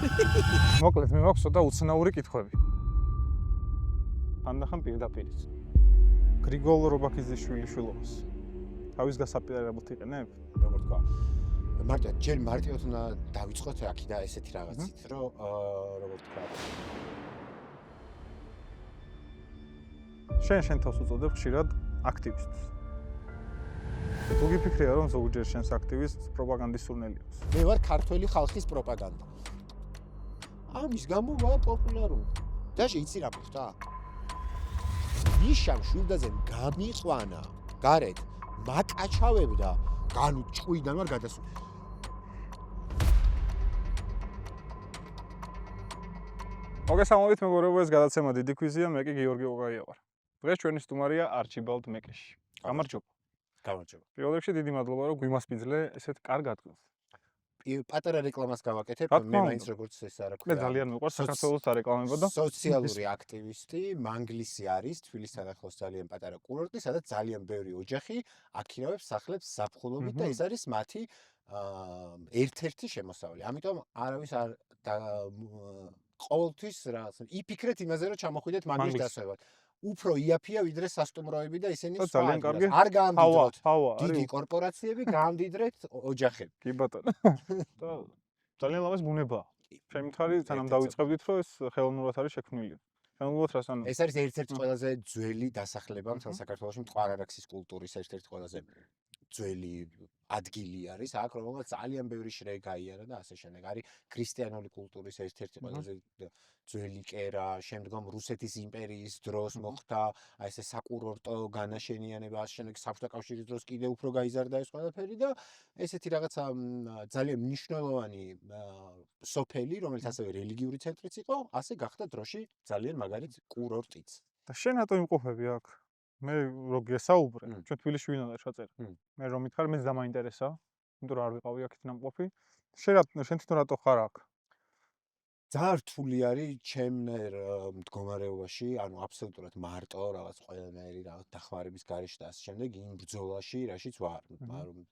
მოკლედ მე მაქვს ცოტა უცნაური კითხვები. ხანდახან პირდაპირიც. გრიგოლ რობაქიძიშვილის შვილობას თავის გასაპირებად იყენებ? როგორ თქვა? ჯერ მარტივად უნდა დავიწყოთ აქედან ესეთი რაღაცით, რომ როგორ თქვა? შენ თავს უწოდებ ხშირად აქტივისტს. თუ გიფიქრია რომ ზოგჯერ შენს აქტივისტს პროპაგანდის სურნელი აქვს. მე ვარ ქართველი ხალხის პროპაგანდა. ამის გამო ვარ პოპულარული. და შეიცი რა მოხდა? ნიშამ შვილდაზე გამიყვანა გარეთ მაკაჩავებდა განუ ჭუიდან ვარ გადასული. მოგესალმებით მეგობრებო, ეს გადაცემა დიდი ქვიზია, მე კი გიორგი ოკაია ვარ. დღეს ჩვენი სტუმარია არჩიბალდ მეკეში. გამარჯობა. გამარჯობა. პირველ რიგში დიდი მადლობა რომ გვიმასპინძლე ესეთ კარგ ადგილს. პატარა რეკლამას გავაკეთებ, მე მაინც როგორც ეს არა მე ძალიან მიყვარს საქართველოს დარეკლამება და სოციალური აქტივისტი, მანგლისი არის, თბილისთან ახლოს ძალიან პატარა კურორტი, სადაც ძალიან ბევრი ოჯახი აქირავებს სახლებს ზაფხულობით და ეს არის მათი ერთ-ერთი შემოსავალი. ამიტომ არავის არ ყოველთვის რაღაც იფიქრეთ იმაზე, რომ ჩამოხვიდეთ მანგლის დასვენად. უფრო იაფია ვიდრე სასტუმროები და ისინი ძალიან კარგი. არ გაამდიდროთ. ჰავა, დიდი კორპორაციები გაამდიდრეთ ოჯახები. კი ბატონო. და ძალიან ლამაზ ბუნებაა. შემითხარი თანამ დავიწყებდით, რომ ეს ხელოვნურად არის შექმნილი. ხელოვნურად რას ანუ? ეს არის ერთ-ერთი ყველაზე ძველი დასახლება მთელ საქართველოში, მტკვარ-არაქსის კულტურის ერთ-ერთი ყველაზე ძველი ადგილი არის, აქ რომელსაც ძალიან ბევრი შრე გაიარა და ასე შემდეგ. არის ქრისტიანული კულტურის ერთ-ერთი ყველაზე ძველი კერა, შემდგომ რუსეთის იმპერიის დროს მოხდა აი ესე საკურორტო განაშენიანება, ასე შემდეგ საბჭოთა კავშირის დროს კიდევ უფრო გაიზარდა ეს ყველაფერი და ესეთი რაღაცა ძალიან მნიშვნელოვანი სოფელი, რომელიც ასევე რელიგიური ცენტრიც იყო, ასე გახდა დროში ძალიან მაგარი კურორტიც. და შენ რატო იმყოფები აქ? მე რო გესაუბრე, ჩვენ თბილისში ვინ უნდა ჩაწერა. მე რომ მითხარ, მეც დამაინტერესა, იმიტომ რომ არ ვიყავი აქეთ ნამყოფი. შენ თვითონ რატო ხარ აქ? ძალიან რთული არის ჩემნერ მდგომარეობაში, ანუ აბსოლუტურად მარტო, რაღაც ყველანაირი რაღაც დახმარების გარეშე და ასე შემდეგ, იმ ბრძოლაში, რაშიც ვარ.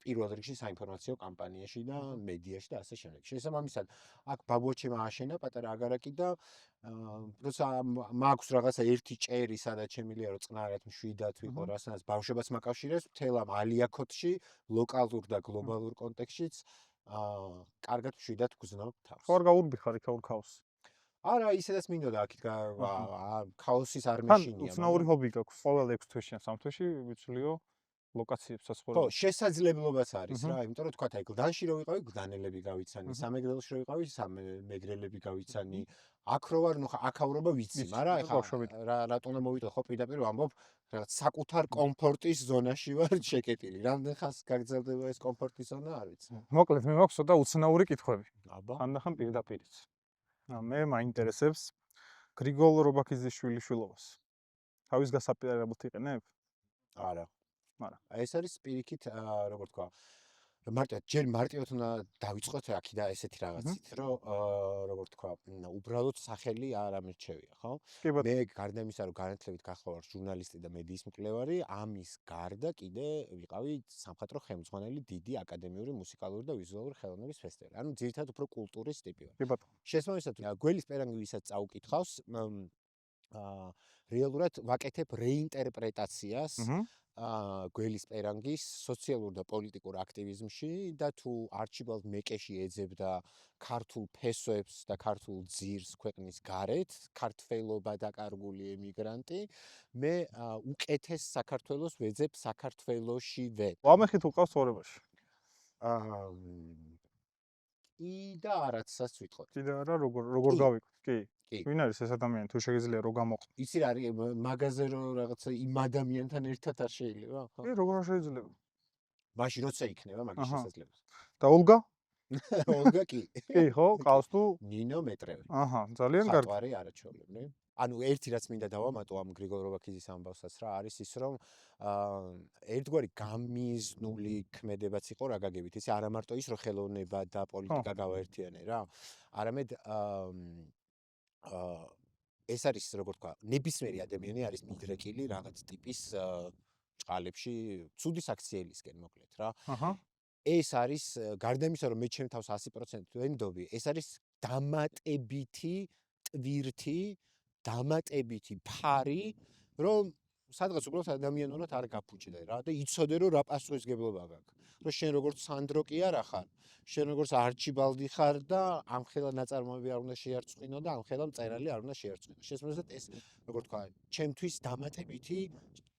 პირველ რიგში საინფორმაციო კამპანიაში და მედიაში და ასე შემდეგ. შესაბამისად, აქ ბაბუაჩემ ააშენა პატარა აგარაკი და როცა მაქვს რაღაცა ერთი ჭერი, სადაც შემიძლია რომ წყნარად მშვიდად ვიყო, რასაც ბავშვებაც მაკავშირებს, მთელ ამ ალიაქოთში, ლოკალურ და გლობალურ კონტექსტშიც კარგად მშვიდად გზნობ თავს. ხო არ გაურბიხარ იქ ქაოსს? არა, ისედაც მინდოდა აქეთ ქაოსის არ მეშინია. უცნაური ჰობი გაქვს. ყოველ 6 თვეში ან 3 თვეში ვიცვლიო ლოკაციებს საცხოვრებლად. ხო, შესაძლებლობაც არის რა, იმიტომ რომ თქვა აი გლდანში რო ვიყავი, გლდანელები გავიცანი, სამეგრელოში რო ვიყავი, სამეგრელები გავიცანი. აქ რო ვარ, ნუ აქავრობა ვიცი, მაგრამ ეხლა რატომ უნდა მოვიდო ხო პირდაპირ ვამბობ, რაღაც საკუთარ კომფორტის ზონაში ვარ შეკეტილი. რამდენ ხანს გაგრძელდება ეს კომფორტის ზონა, არ ვიცი. მოკლედ მე მაქვს ცოტა უცნაური კითხვები. აბა. ხანდახან პირდაპირიც. მე მაინტერესებს გრიგოლ რობაქიძიშვილის შვილობას. თავის გასაპირებად იყენებ? არა. მაგრამ ეს არის პირიქით, როგორ თქვა, ჯერ მარტივად უნდა დავიწყოთ აქედან ესეთი რაღაცით, რომ როგორ თქვა, უბრალოდ სახელი არ ამერჩევია, ხო? მე გარდა იმისა, რომ განათლებით გახლავარ ჟურნალისტი და მედიის მკვლევარი, ამის გარდა კიდე ვიყავი სამხატვრო ხელმძღვანელი დიდი აკადემიური მუსიკალური და ვიზუალური ხელოვნების ფესტივალი. ანუ ძირითადად უფრო კულტურის ტიპი ვარ. კი ბატონო. შესაბამისად, გველის პერანგი ვისაც წაუკითხავს, რეალურად ვაკეთებ რეინტერპრეტაციას გველის პერანგის სოციალურ და პოლიტიკურ აქტივიზმში და თუ არჩიბალდ მეკეში ეძებდა ქართულ ფესვებს და ქართულ ძირს ქვეყნის გარეთ, ქართველობა დაკარგული ემიგრანტი, მე უკეთეს საქართველოს ვეძებ საქართველოშივე. ვამეხით უყავს ცხოვრებაში. კი და არაცას ვიტყოდ. კიდე არა, როგორ გავიქოთ? კი. კი. ვინ არის ეს ადამიანი? თუ შეგიძლია რო გამოყო. იცი რა არის მაგაზე რომ რაღაცა იმ ადამიანთან ერთად არ შეიძლება, ხო? კი, როგორ შეიძლება? მაშინ როცა იქნება მაგის შესაძლებლობა. და ოლგა? ოლგა კი. კი, ხო, ყავს თუ? ნინო მეტრევი. აჰა, ძალიან კარგი. ხატვარი არაჩვეულებრივი. ანუ ერთი რაც მინდა დავამატო ამ გრიგოლ რობაქიძის ამბავსაც რა არის ის რომ ერთგვარი გამიზნული ქმედებაც იყო რა გაგებით ისი არა მარტო ის რომ ხელოვნება და პოლიტიკა გავაერთიანე რა არამედ ეს არის როგორ თქვა ნებისმიერი ადამიანი არის მიდრეკილი რაღაც ტიპის ჭყალებში ცუდი საქციელისკენ მოკლედ რა ეს არის გარდა იმისა, რომ მე ჩემ თავს 100% ვენდობი, ეს არის დამატებითი ტვირთი, დამატებითი ფარი, რომ სადღაც უბრალოდ ადამიანურად არ გაფუჭდე რა და იცოდე რომ რა პასუხისგებლობა გაქვს. რომ შენ როგორც სანდრო კი არა ხარ, შენ როგორც არჩიბალდი ხარ და ამხელა ნაწარმოები არ უნდა შეერწყინო და ამხელა მწერალი არ უნდა შეერწყინო. შესაბამისად ეს როგორ თქვა, ჩემთვის დამატებითი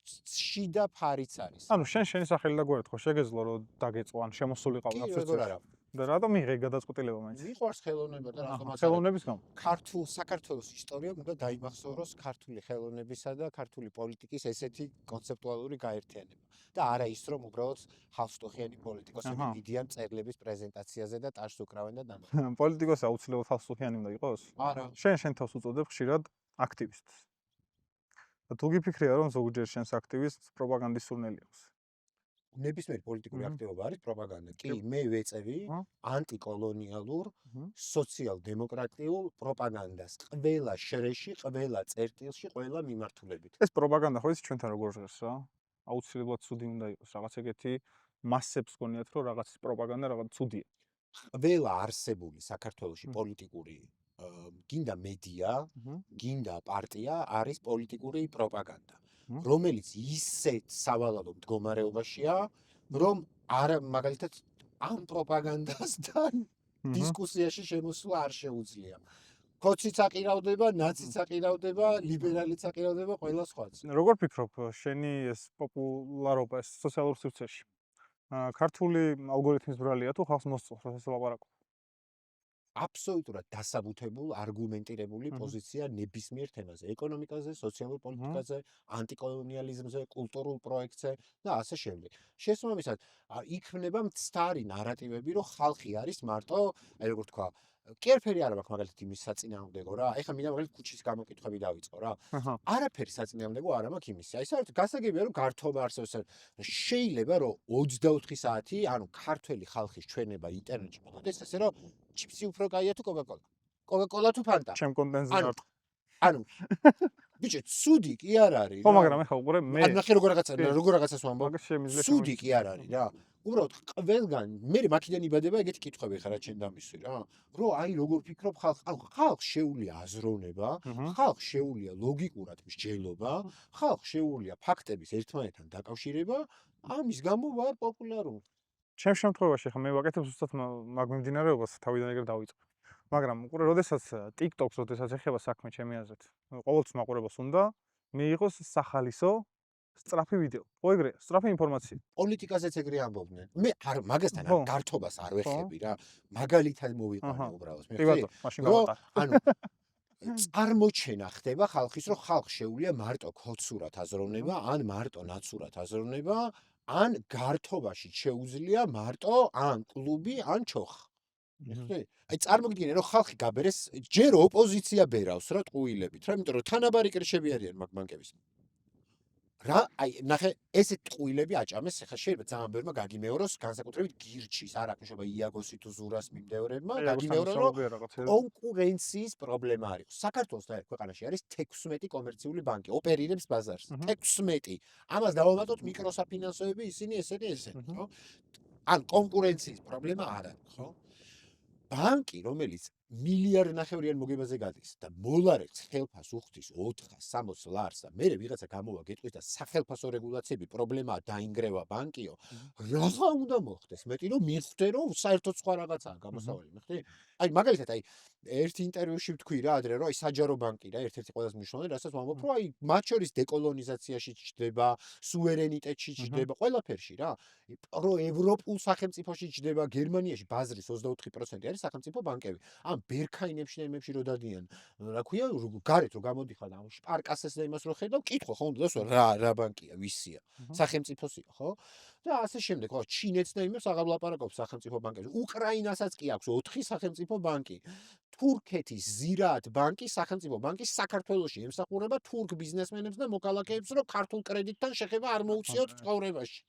შიდა ფარიც არის. ანუ შენი სახელი და გვერდ ხო შეგეძლო რომ დაგეწყო ან შემოსულიყავი კი, ამ როგორ არა. და რატომ მიიღე გადაწყვეტილება მაინც? მიყვარს ხელოვნება და რატომაც ხელოვნების გამო. ქართულ საქართველოს ისტორიამ უნდა დაიმახსოვროს ქართული ხელოვნებისა და ქართული პოლიტიკის ესეთი კონცეპტუალური გაერთიანება. და არა ის რომ უბრალოდ ხალხსტუხიანი პოლიტიკოსები მიდიან წერლების პრეზენტაციაზე და ტაშს უკრავენ და დამატებენ. პოლიტიკოსი აუცილებლად ხალხსტუხიანი უნდა იყოს? არა. შენ თავს უწოდებ ხშირად აქტივისტს. და თუ გიფიქრია რომ ზოგჯერ შენს აქტივისტს პროპაგანდის სურნელი აქვს. ნებისმიერი პოლიტიკური აქტივობა არის პროპაგანდა. კი, მე ვეწევი ანტიკოლონიალურ, სოციალ-დემოკრატიულ პროპაგანდას. ყველა შრეში, ყველა წერტილში, ყველა მიმართულებით. ეს პროპაგანდა ხო იცი ჩვენთან როგორ ჟღერს რა? აუცილებლად ცუდი უნდა იყოს. რაღაც ეგეთი მასებს გქონიათ რომ რაღაც პროპაგანდა რაღაც ცუდია. ყველა არსებული საქართველოში პოლიტიკური გინდა მედია, გინდა პარტია არის პოლიტიკური პროპაგანდა. რომელიც ისეთ სავალალო მდგომარეობაშია, რომ არა მაგალითად ამ პროპაგანდასთან დისკუსიაში შემოსვლა არ შეუძლია. კოციც აყირავდება, ნაციც აყირავდება, ლიბერალიც აყირავდება, ყველა სხვაც. როგორ ფიქრობ, შენი ეს პოპულარობა ეს სოციალურ სივრცეში? ქართული ალგორითმის ბრალია თუ ხალხს მოსწონს ეს ლაპარაკობა? აბსოლუტურად დასაბუთებულ, არგუმენტირებული პოზიცია ნებისმიერ თემაზე, ეკონომიკაზე, სოციალურ პოლიტიკაზე, ანტიკოლონიალიზმზე, კულტურულ პროექტზე და ასე შემდეგ. შესაბამისად, იქმნება მცდარი ნარატივები, რომ ხალხი არის მარტო, აი როგორ თქვა, კი არაფერი არ მაქვს მაგალითად იმის საწინააღმდეგო რა. ეხლა მინდა მაგალითად ქუჩის გამოკითხვები დავიწყო რა. არაფერი საწინააღმდეგო არ მაქვს იმისა. აი საერთოდ გასაგებია რომ გართობა არსებობს. შეიძლება რომ 24 საათი, ანუ ქართველი ხალხის ჩვენება ინტერნეტში მოხდეს ესე რომ ჩიპსი უფრო კაია თუ კოკა-კოლა. კოკა-კოლა თუ ფანტა. ჩემ კონტენტზე ნარტ. ანუ ბიჭო, ცუდი კი არ არის რა. ხო, მაგრამ ეხლა უყურე მე. ან ნახე როგორ რაღაცას ვამბობ. ცუდი კი არ არის რა. უბრალოდ ყველგან მე მაქედან იბადება ეგეთი კითხვები ხარ რა ჩემ დამისვი რა. რომ აი როგორ ფიქრობ ხალხს შეუძლია აზროვნება, ხალხს შეუძლია ლოგიკურად მსჯელობა, ხალხს შეუძლია ფაქტების ერთმანეთთან დაკავშირება, ამის გამო ვარ პოპულარული. ჩემ შემთხვევაში ხა მე ვაკეთებ ზუსტად მაგ მიმდინარეობას თავიდან ეგრე დავიწყე. მაგრამ უყურე, როდესაც TikTok-ს როდესაც ეხება საქმე ჩემი აზრით, ყოველთვის მაყურებელს უნდა მიიღოს სახალისო სწრაფი ვიდეო. ხო ეგრეა, სწრაფი ინფორმაცია. პოლიტიკაზეც ეგრე ამბობდნენ. მე არ მაგასთან არ გართობას არ ვეხები რა. მაგალითად მოვიყვანე უბრალოდ. კი ბატონო, მაშინ გავატარ. ანუ წარმოჩენა ხდება ხალხის, რომ ხალხს შეუძლია მარტო ქოცურად აზროვნება, ან მარტო ნაცურად აზროვნება, ან გართობაში შეუძლია მარტო ან კლუბი, ან ჩოხა. აი წარმოგიდგენე რომ ხალხი გაბერეს ჯერ ოპოზიცია ბერავს რა ტყუილებით რა იმიტომ რომ თანაბარი კრიშები არიან მაგ ბანკების რა აი ნახე ესეთ ტყუილები აჭამეს ხა შეიძლება ძალიან ბევრმა გაგიმეოროს განსაკუთრებით გირჩის არ აკნიშნება იაგოსი თუ ზურას მიმდევრებმა გაგიმეოროს რომ კონკურენციის პრობლემა არის საქართველოს და ერთ ქვეყანაში არის 16 კომერციული ბანკი ოპერირებს ბაზარს 16 ამას დავამატოთ მიკროსაფინანსოები ისინი ესენი ხო ან კონკურენციის პრობლემა არ არის ხო ბანკი, რომელიც მილიარდნახევრიან მოგებაზე გადის და მოლარებს ხელფას უხდის 460 ლარს და მე ვიღაცა გამოვა გეტყვის და სახელფასო რეგულაციები პრობლემაა დაინგრევა ბანკიო რა უნდა მოხდეს მეტი რომ მიხვდე რომ საერთოდ სხვა რაღაცაა გამოსავალი მიხდი აი მაგალითად აი ერთ ინტერვიუში ვთქვი რა ადრე რომ აი საჯარო ბანკი რა ერთ-ერთი ყველაზე მნიშვნელოვანი რასაც ვამბობ რომ აი მათ შორის დეკოლონიზაციაში ჩდება სუვერენიტეტში ჩდება ყველაფერში რა პრო ევროპულ სახელმწიფოში ჩდება გერმანიაში ბაზრის 24% არის სახელმწიფო ბანკები ამ ბერქაინებში და იმებში რო დადიან რა ქვია გარეთ რო გამოდიხარ ამ შპარკასეს და იმას რო ხედავ კითხო ხო უნდა დასვა რა ბანკია ვისია სახელმწიფოსია ხო და ასე შემდეგ ხო ჩინეთს და იმებს აღარ ვლაპარაკობ სახელმწიფო ბანკებზე უკრაინასაც კი აქვს 4 სახელმწიფო ბანკი თურქეთის ზირაათ ბანკი სახელმწიფო ბანკი საქართველოში ემსახურება თურქ ბიზნესმენებს და მოქალაქეებს რომ ქართულ კრედიტთან შეხება არ მოუწიოთ ცხოვრებაში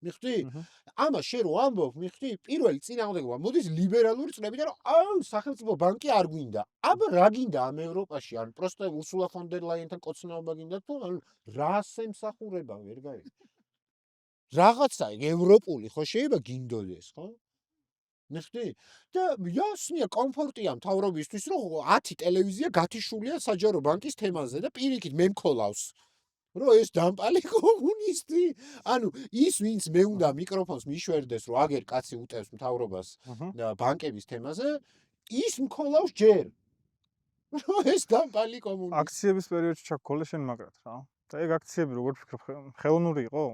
მიხდი? ამას შენ რო ამბობ, მიხდი? პირველი წინააღმდეგობა მოდის ლიბერალური წლებიდან, რომ აუ, სახელმწიფო ბანკი არ გვინდა. აბა რა გინდა ამ ევროპაში? ან პროსტო ურსულა ფონ დერ ლაიენთან კოცნაობა გინდა თუ ან რას ემსახურება ვერ გაიგე. რაღაცა ევროპული ხო შეიძლება გინდოდეს, ხო? ნახდი? და ясნია კომფორტია მთავრობისთვის, რომ 10 ტელევიზია გათიშულია საჯარო ბანკის თემაზე და პირიქით მე მქოლავს. რომ ეს დამპალი კომუნისტი, ანუ ის ვინც მე უნდა მიკროფონს მიშვერდეს, რომ აგერ კაცი უტევს მთავრობას ბანკების თემაზე, ის მქოლავს ჯერ. რომ ეს დამპალი კომუნისტი. აქციების პერიოდში ჩაქოლე შენ მაგრად რა. და ეგ აქციები როგორ ფიქრობ, ხელოვნური იყო?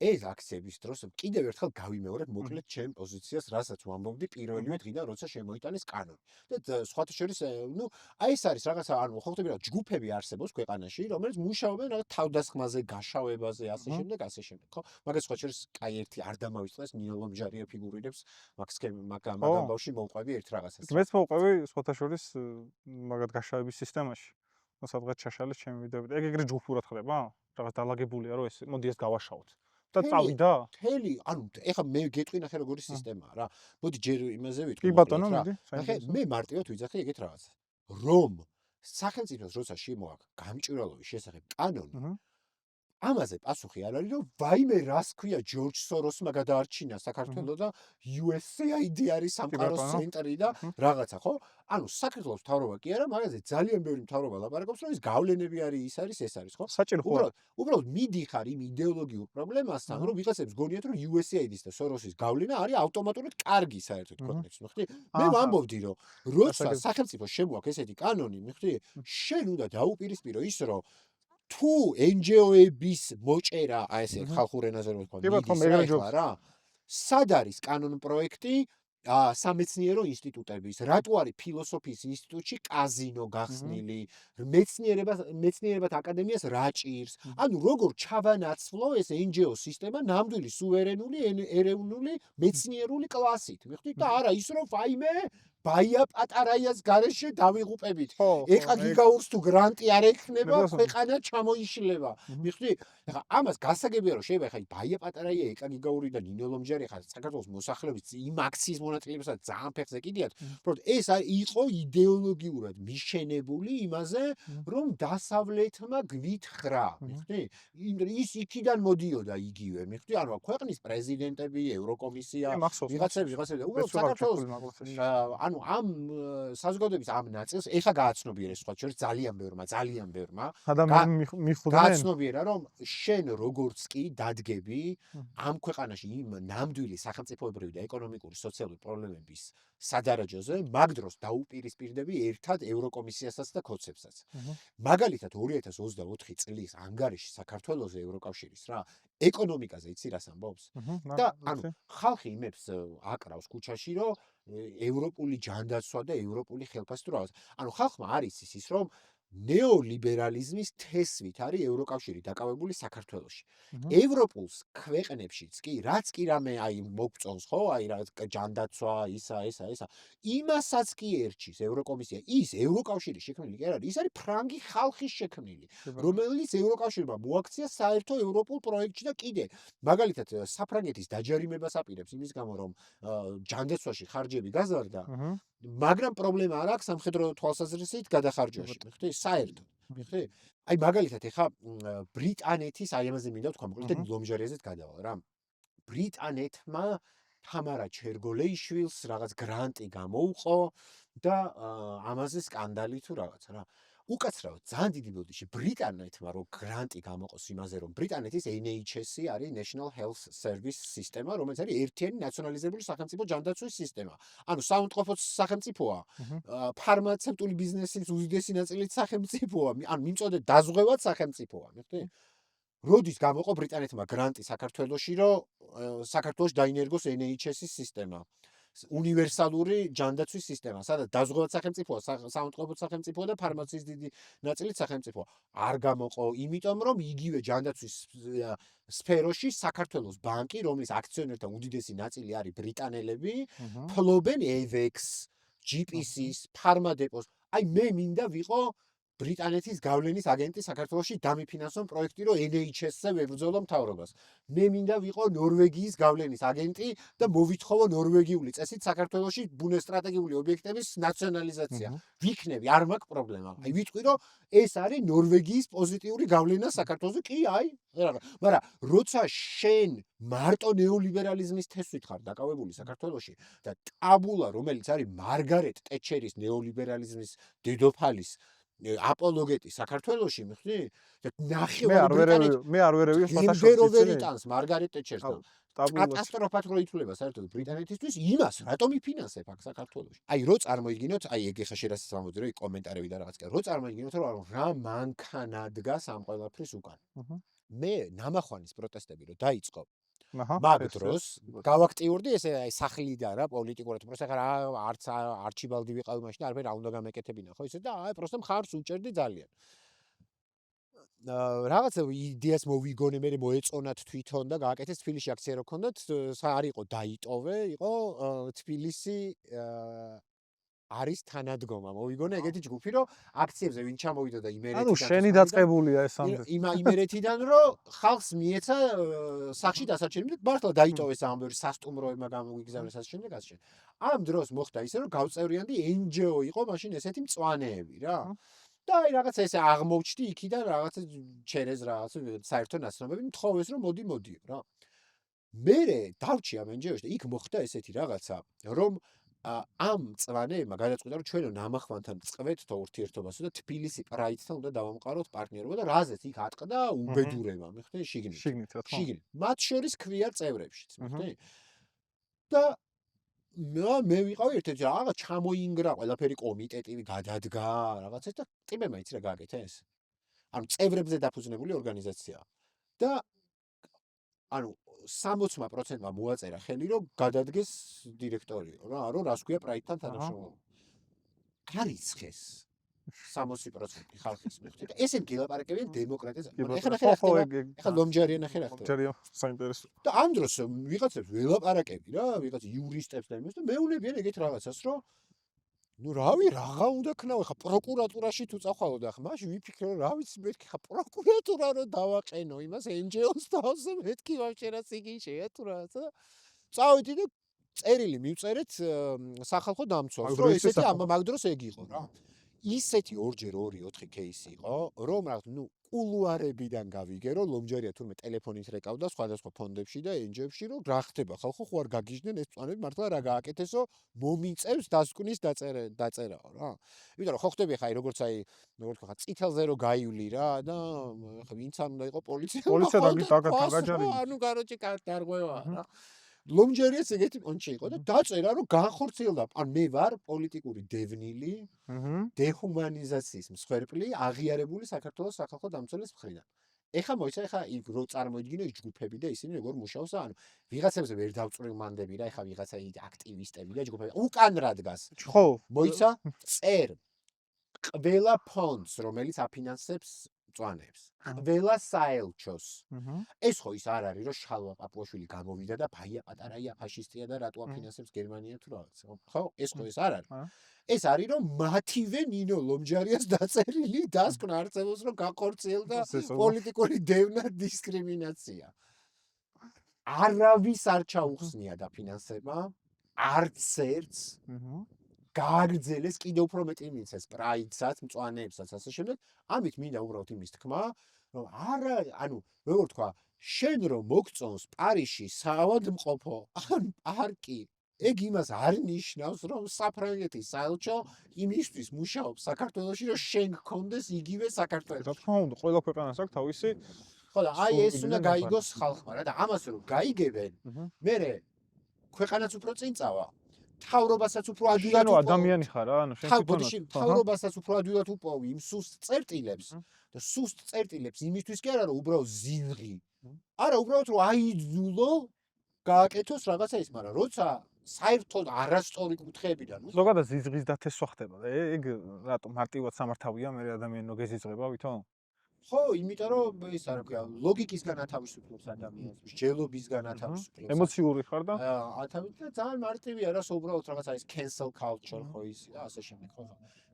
ეს აქციების დროს კიდევ ერთხელ გავიმეორებ მოკლედ ჩემ პოზიციას, რასაც ვამბობდი პირველივე დღიდან, როცა შემოიტანეს კანონი. და სხვათა შორის, ნუ აი ეს არის რაღაცა, ანუ ხო ხტები რა ჯგუფები არსებობს ქვეყანაში, რომელიც მუშაობენ რაღაც თავდასხმაზე, გაშავებაზე, ასე შემდეგ, ასე შემდეგ, ხო? მაგას სხვათა შორის კაი ერთი არ დამავიწყდეს ნინო ლომჟარია ფიგურირებს, მაგ ამბავში მოვყვები ერთ რაღაცას. მეც მოვყვები სხვათა შორის მაგათ გაშავების სისტემაში. და სადღაც ჩაშალეს ჩემი ვიდეოები. ეგ ეგრე ჯგუფურად ხდება? რაღაც დალაგებულია რომ ეს მოდი ეს გავაშავოთ. და წავიდა? თელი, ანუ ეხლა მე გეტყვი ნახე როგორი სისტემაა რა. მოდი ჯერ იმაზე ვიტყვი. კი ბატონო, მიდი. ნახე, მე მარტივად ვიძახი ეგეთ რაღაცას. რომ სახელმწიფოს როცა შემოაქვს გამჭვირვალობის შესახებ კანონი, ამაზე პასუხი არ არის, რომ ვაიმე რას ქვია ჯორჯ სოროსმა გადაარჩინა საქართველოს და USAID არის სამყაროს ცენტრი და რაღაცა, ხო? ანუ საქართველოს მთავრობა კი არა, მაგაზე ძალიან ბევრი მთავრობა ლაპარაკობს, რომ ეს გავლენები არის, ის არის, ეს არის, ხო? საჭირო ხო? უბრალოდ მიდიხარ იმ იდეოლოგიურ პრობლემასთან, რომ ვიღაცებს გონიათ, რომ USAID-ის და სოროსის გავლენა არის ავტომატურად კარგი საერთოდ ქვეყნებს, მოხდი? მე ვამბობდი, რომ როცა სახელმწიფო შემოაქვს ესეთი კანონი, მოხდი? შენ უნდა დაუპირისპირო ის, რომ თუ NGO-ების მოჭერა, აი ესე ხალხურ ენაზე რომ ვთქვა, რა. სად არის კანონ პროექტი სამეცნიერო ინსტიტუტების, რატო არის ფილოსოფიის ინსტიტუტში კაზინო გახსნილი, მეცნიერებათა აკადემიას რა ჭირს, ანუ როგორ ჩავანაცვლო ეს NGO სისტემა ნამდვილი სუვერენული ეროვნული მეცნიერული კლასით, მიხვდით და არა ის რომ ვაიმე ბაია პატარაიას გარეშე დავიღუპებით. ეხა გიგაურს თუ გრანტი არ ექნება, ქვეყანა ჩამოიშლება. მიხვდი? ეხა ამას გასაგებია რომ შეიძლება ეხა ბაია პატარაია, ეკა გიგაური და ნინო ლომჟარი ეხა საქართველოს მოსახლეობის იმ აქციის მონაწილეებსაც ძალიან ფეხზე კიდიათ. უბრალოდ ეს იყო იდეოლოგიურად მიშენებული იმაზე, რომ დასავლეთმა გვითხრა. მიხვდი? ის იქიდან მოდიოდა იგივე. მიხვდი? ანუ ქვეყნის პრეზიდენტები, ევროკომისია, ვიღაცები, უბრალოდ საქართველოს ანუ ამ საზოგადოების ამ ნაწილს ეხა გააცნობიერეს სხვა შორის ძალიან ბევრმა ადამიანს მიხვდნენ გააცნობიერა რომ შენ როგორც კი დადგები ამ ქვეყანაში იმ ნამდვილი სახელმწიფოებრივი და ეკონომიკური სოციალური პრობლემების სადარაჯოზე მაგ დროს დაუპირისპირდები ერთად ევროკომისიასაც და კოცებსაც. მაგალითად 2024 წლის ანგარიში საქართველოს ევროკავშირის რა ეკონომიკაზე იცი რას ამბობს? და ანუ ხალხი იმებს აკრავს ქუჩაში რომ ევროპული ჯანდაცვა და ევროპული ხელფასი თუ რაღაც. ანუ ხალხმა არის ის რომ ნეოლიბერალიზმის თესვით არის ევროკავშირი დაკავებული საქართველოში. ევროპულს ქვეყნებშიც კი, რაც კი რამე აი მოგწონს, ხო, აი რა ჯანდაცვა, ისა, იმასაც კი ერჩის ევროკომისია. ის ევროკავშირის შექმნილი კი არ არის, ის არის ფრანგი ხალხის შექმნილი, რომელიც ევროკავშირმა მოაქცია საერთო ევროპულ პროექტში და კიდე მაგალითად საფრანგეთის დაჯარიმებას აპირებს იმის გამო რომ ჯანდაცვაში ხარჯები გაზარდა, მაგრამ პრობლემა არ აქვს სამხედრო თვალსაზრისით გადახარჯვაში, მიხვდი? საერთოდ, მიხვდი? აი მაგალითად ეხა ბრიტანეთის აი ამაზე მინდა ვთქვა, მოკლედ ლომჟარიაზეც გადავალ რა. ბრიტანეთმა თამარა ჩერგოლეიშვილს რაღაც გრანტი გამოუყო და ამაზე სკანდალი თუ რაღაცა რა. უკაცრავად ძალიან დიდი ბოდიში ბრიტანეთმა რომ გრანტი გამოყოს იმაზე რომ ბრიტანეთის NHS-ი არის National Health Service სისტემა, რომელიც არის ერთიანი ნაციონალიზებული სახელმწიფო ჯანდაცვის სისტემა. ანუ საუნდყოფო სახელმწიფოა, ფარმაცევტული ბიზნესის უდიდესი ნაწილიც სახელმწიფოა, ანუ მიმწოდეთ დაზღვევად სახელმწიფოა, მიხვდი? როდის გამოყო ბრიტანეთმა გრანტი საქართველოში, რომ საქართველოში დაინერგოს NHS-ის სისტემა. უნივერსალური ჯანდაცვის სისტემა, სადაც დაზღვევად სახელმწიფოა, საუნდყოფო სახელმწიფოა და ფარმაციის დიდი ნაწილიც სახელმწიფოა. არ გამოყო, იმიტომ რომ იგივე ჯანდაცვის სფეროში საქართველოს ბანკი, რომლის აქციონერთა უდიდესი ნაწილი არის ბრიტანელები, ფლობენ EVEX, GPC-ს, ფარმადეპოს. აი მე მინდა ვიყო ბრიტანეთის გავლენის აგენტი საქართველოში დამიფინანსონ პროექტი, რომ NHS-ზე ვებრძოლო მთავრობას. მე მინდა ვიყო ნორვეგიის გავლენის აგენტი და მოვითხოვო ნორვეგიული წესით საქართველოში ბუნესტრატეგიული ობიექტების ნაციონალიზაცია. ვიქნები, არ მაქვს პრობლემა. აი ვიტყვი, რომ ეს არის ნორვეგიის პოზიტიური გავლენა საქართველოში. კი, აი, მაგრამ როცა შენ მარტო ნეოლიბერალიზმის თესვით ხარ დაკავებული საქართველოში და ტაბულა, რომელიც არის მარგარეტ ტეჩერის ნეოლიბერალიზმის დედოფალის აპოლოგეტი საქართველოში, მიხდი? და ნახევარი ბრიტანეთის მე არ ვერევი ფოტოშოპს მარგარეტ ტეჩერსთან. ტაბულას კატასტროფად რო ითვლება საერთოდ ბრიტანეთისთვის იმას, რატომ იფინანსებ აქ საქართველოში? აი, რო წარმოიდგინოთ, აი ეგ ეხა შერასაც ამბობდი, რომ კომენტარები და რაღაც კეთდა. რო წარმოიდგინოთ, რომ რა მანქანა დგას ამ ყველაფრის უკან. მე ნამახვანის პროტესტები რო დაიწყო მაგ დროს გავაქტიურდი ესე აი სახლიდან რა პოლიტიკურად პროსე ხარ არც არჩიბალდი ვიყავი მაშინ არაფერ რა უნდა გამეკეთებინა ხო ისე და აი პროსტო მხარს უჭერდი ძალიან რაღაცა იდეას მოვიგონე მე მოეწონათ თვითონ და გააკეთეს თბილისში აქცია რო ქონდათ არ იყო დაიტოვე იყო თბილისი არის თანადგომა მოვიგონე ეგეთი ჯგუფი რომ აქციებზე ვინ ჩამოვიდა და იმერეთიდან ანუ შენი დაწყებულია ეს ამდენ იმერეთიდან რომ ხალხს მიეცა სახში დასაჩენები და მართლა დაიტოვეს ამბები სასტუმროებმა გამიგზავნეს ასე შემდეგ ასე შემდეგ ამ დროს მოხდა ისე რომ გავწევრიანდი NGO იყო მაშინ ესეთი მწვანეები რა და აი რაღაც ესე აღმოჩნდი იქიდან რაღაც ჩერეს რაღაც საერთო ნაცნობები მთხოვეს რომ მოდიო რა მე დავჭი ამ NGO-ში და იქ მოხდა ესეთი რაღაცა რომ ამ წვანეებმა გადაწყვიტა რომ ჩვენო ნამახვანთან წყვეთთო ურთიერთობასო და თბილისი პრაიდთან უნდა დავამყაროთ პარტნიორობა და რაზეც იქ ატყდა უბედურება მიხდი შიგნით მათ შორის ქვია წევრებშიც მიხდი და მე ვიყავი ერთ-ერთი რაღაც ჩამოინგრა ყველაფერი კომიტეტი გადადგა რაღაცა და ტიმებმა იცი რა გააკეთეს ანუ წევრებზე დაფუძნებული ორგანიზაცია და ანუ 60%-მა მოაწერა ხელი რომ გადადგეს დირექტორიო რა რომ რას ქვია პრაიდთან თანამშრომლობა. გარიცხეს 60% ხალხის მიხდი და ესენ გილაპარაკებიან დემოკრატიაზე. ეხლა ლომჯარია ნახე რა ხდება. ლომჯარია საინტერესო. და ამ დროს ვიღაცებს ველაპარაკები რა, ვიღაც იურისტებს და იმას და მეუნებიან ეგეთ რაღაცას რომ ну რავი რაღა უნდა ქნაო ხა პროკურატურაში თუ წახვალო და ხა მაშინ ვიფიქრე რომ რა ვიცი მეთქი ხა პროკურატურა რომ დავაყენო იმას NGO-ს თავზე მეთქი ვაფშე რა სიგიჟეა თუ რაღაცა წავედი და წერილი მივწერეთ სახალხო დამცველს რომ ესეთი მაგ დროს ეგ იყო რა ისეთი 2x2 4 кейსი იყო რომ რაღაც ნუ კულუარებიდან გავიგე რომ ლომჯარია თურმე ტელეფონით რეკავდა სხვადასხვა ფონდებში და NGO-ში რომ რა ხდება ხალხო ხო არ გაგიჟდნენ ეს პლანები მართლა რა გააკეთესო მომიწევს დასკვნის დაწერაო რა იმიტომ რომ ხო ხდები ხა აი როგორც თქვა წითელზე რო გაივლი რა და ხა ვინც არ უნდა იყო პოლიცია დაგაჯარიმ ანუ გაროჭი კარგვევა რა ლომჯერიაც ეგეთი პონჩი იყო და დაწერა რომ განხორციელდა ან მე ვარ პოლიტიკური დევნილი დეჰუმანიზაციის მსხვერპლი აღიარებული საქართველოს სახალხო დამცველის მხრიდან ეხა მოიცა ეხა რო წარმოიდგინე ის ჯგუფები და ისინი როგორ მუშაობს ანუ ვიღაცებზე ვერ დავწვრილმანდები რა ეხა ვიღაცა აქტივისტები და ჯგუფები უკან რა დგას ხო მოიცა წერ ყველა ფონდს რომელიც აფინანსებს წვანებს ყველა საელჩოს ეს ხო ის არ არის რომ შალვა პაპუაშვილი გამოვიდა და ფაია პატარაია ფაშისტია და რატო აფინანსებს გერმანია თუ რაღაცა ხო ეს ხო ეს არ არის ეს არის რომ მათივე ნინო ლომჯარიას დაწერილი დასკვნა არწევოს რომ განხორციელდა პოლიტიკური დევნა დისკრიმინაცია არავის არ ჩაუხსნია დაფინანსება არც ერთს გააგრძელეს კიდევ უფრო მეტი მიცეს პრაიდსაც მწვანეებსაც ასე შემდეგ ამით მინდა უბრალოდ იმის თქმა რომ არა ანუ როგორ თქვა შენ რომ მოგწონს პარიში საავადმყოფო ან პარკი ეგ იმას არ ნიშნავს რომ საფრანგეთის საელჩო იმისთვის მუშაობს საქართველოში რომ შენ გქონდეს იგივე საქართველოს რა თქმა უნდა ყველა ქვეყანას აქვს თავისი ხო და აი ეს უნდა გაიგოს ხალხმა რა და ამას რომ გაიგებენ მე ქვეყანაც უფრო წინ წავა თავრობასაც უფრო ადვილად ანუ ადამიანი ხარ რა ანუ შენ თვითონ თავრობასაც უფრო ადვილად უპოვი იმ სუსტ წერტილებს და სუსტ წერტილებს იმისთვის კი არა რომ უბრალოდ ზინღი არა უბრალოდ რომ აიძულო გააკეთოს რაღაცა ის მაგრამ როცა საერთოდ არასწორი კუთხეებიდან ზოგადად ზიზღის დათესვა ხდება და ეგ რატო მარტივად სამართავია მე ადამიანი რო გეზიზღება ვითომ ხო, იმიტომ რომ ის არ ქვია, ლოგიკისგან ათავისუფლებს ადამიანს, მსჯელობისგან ათავისუფლებს. ემოციური ხარ და ათავისუფლებს და ძალიან მარტივია რა, უბრალოდ რაღაც არის cancel culture ხო ის და ასე შემდეგ ხო.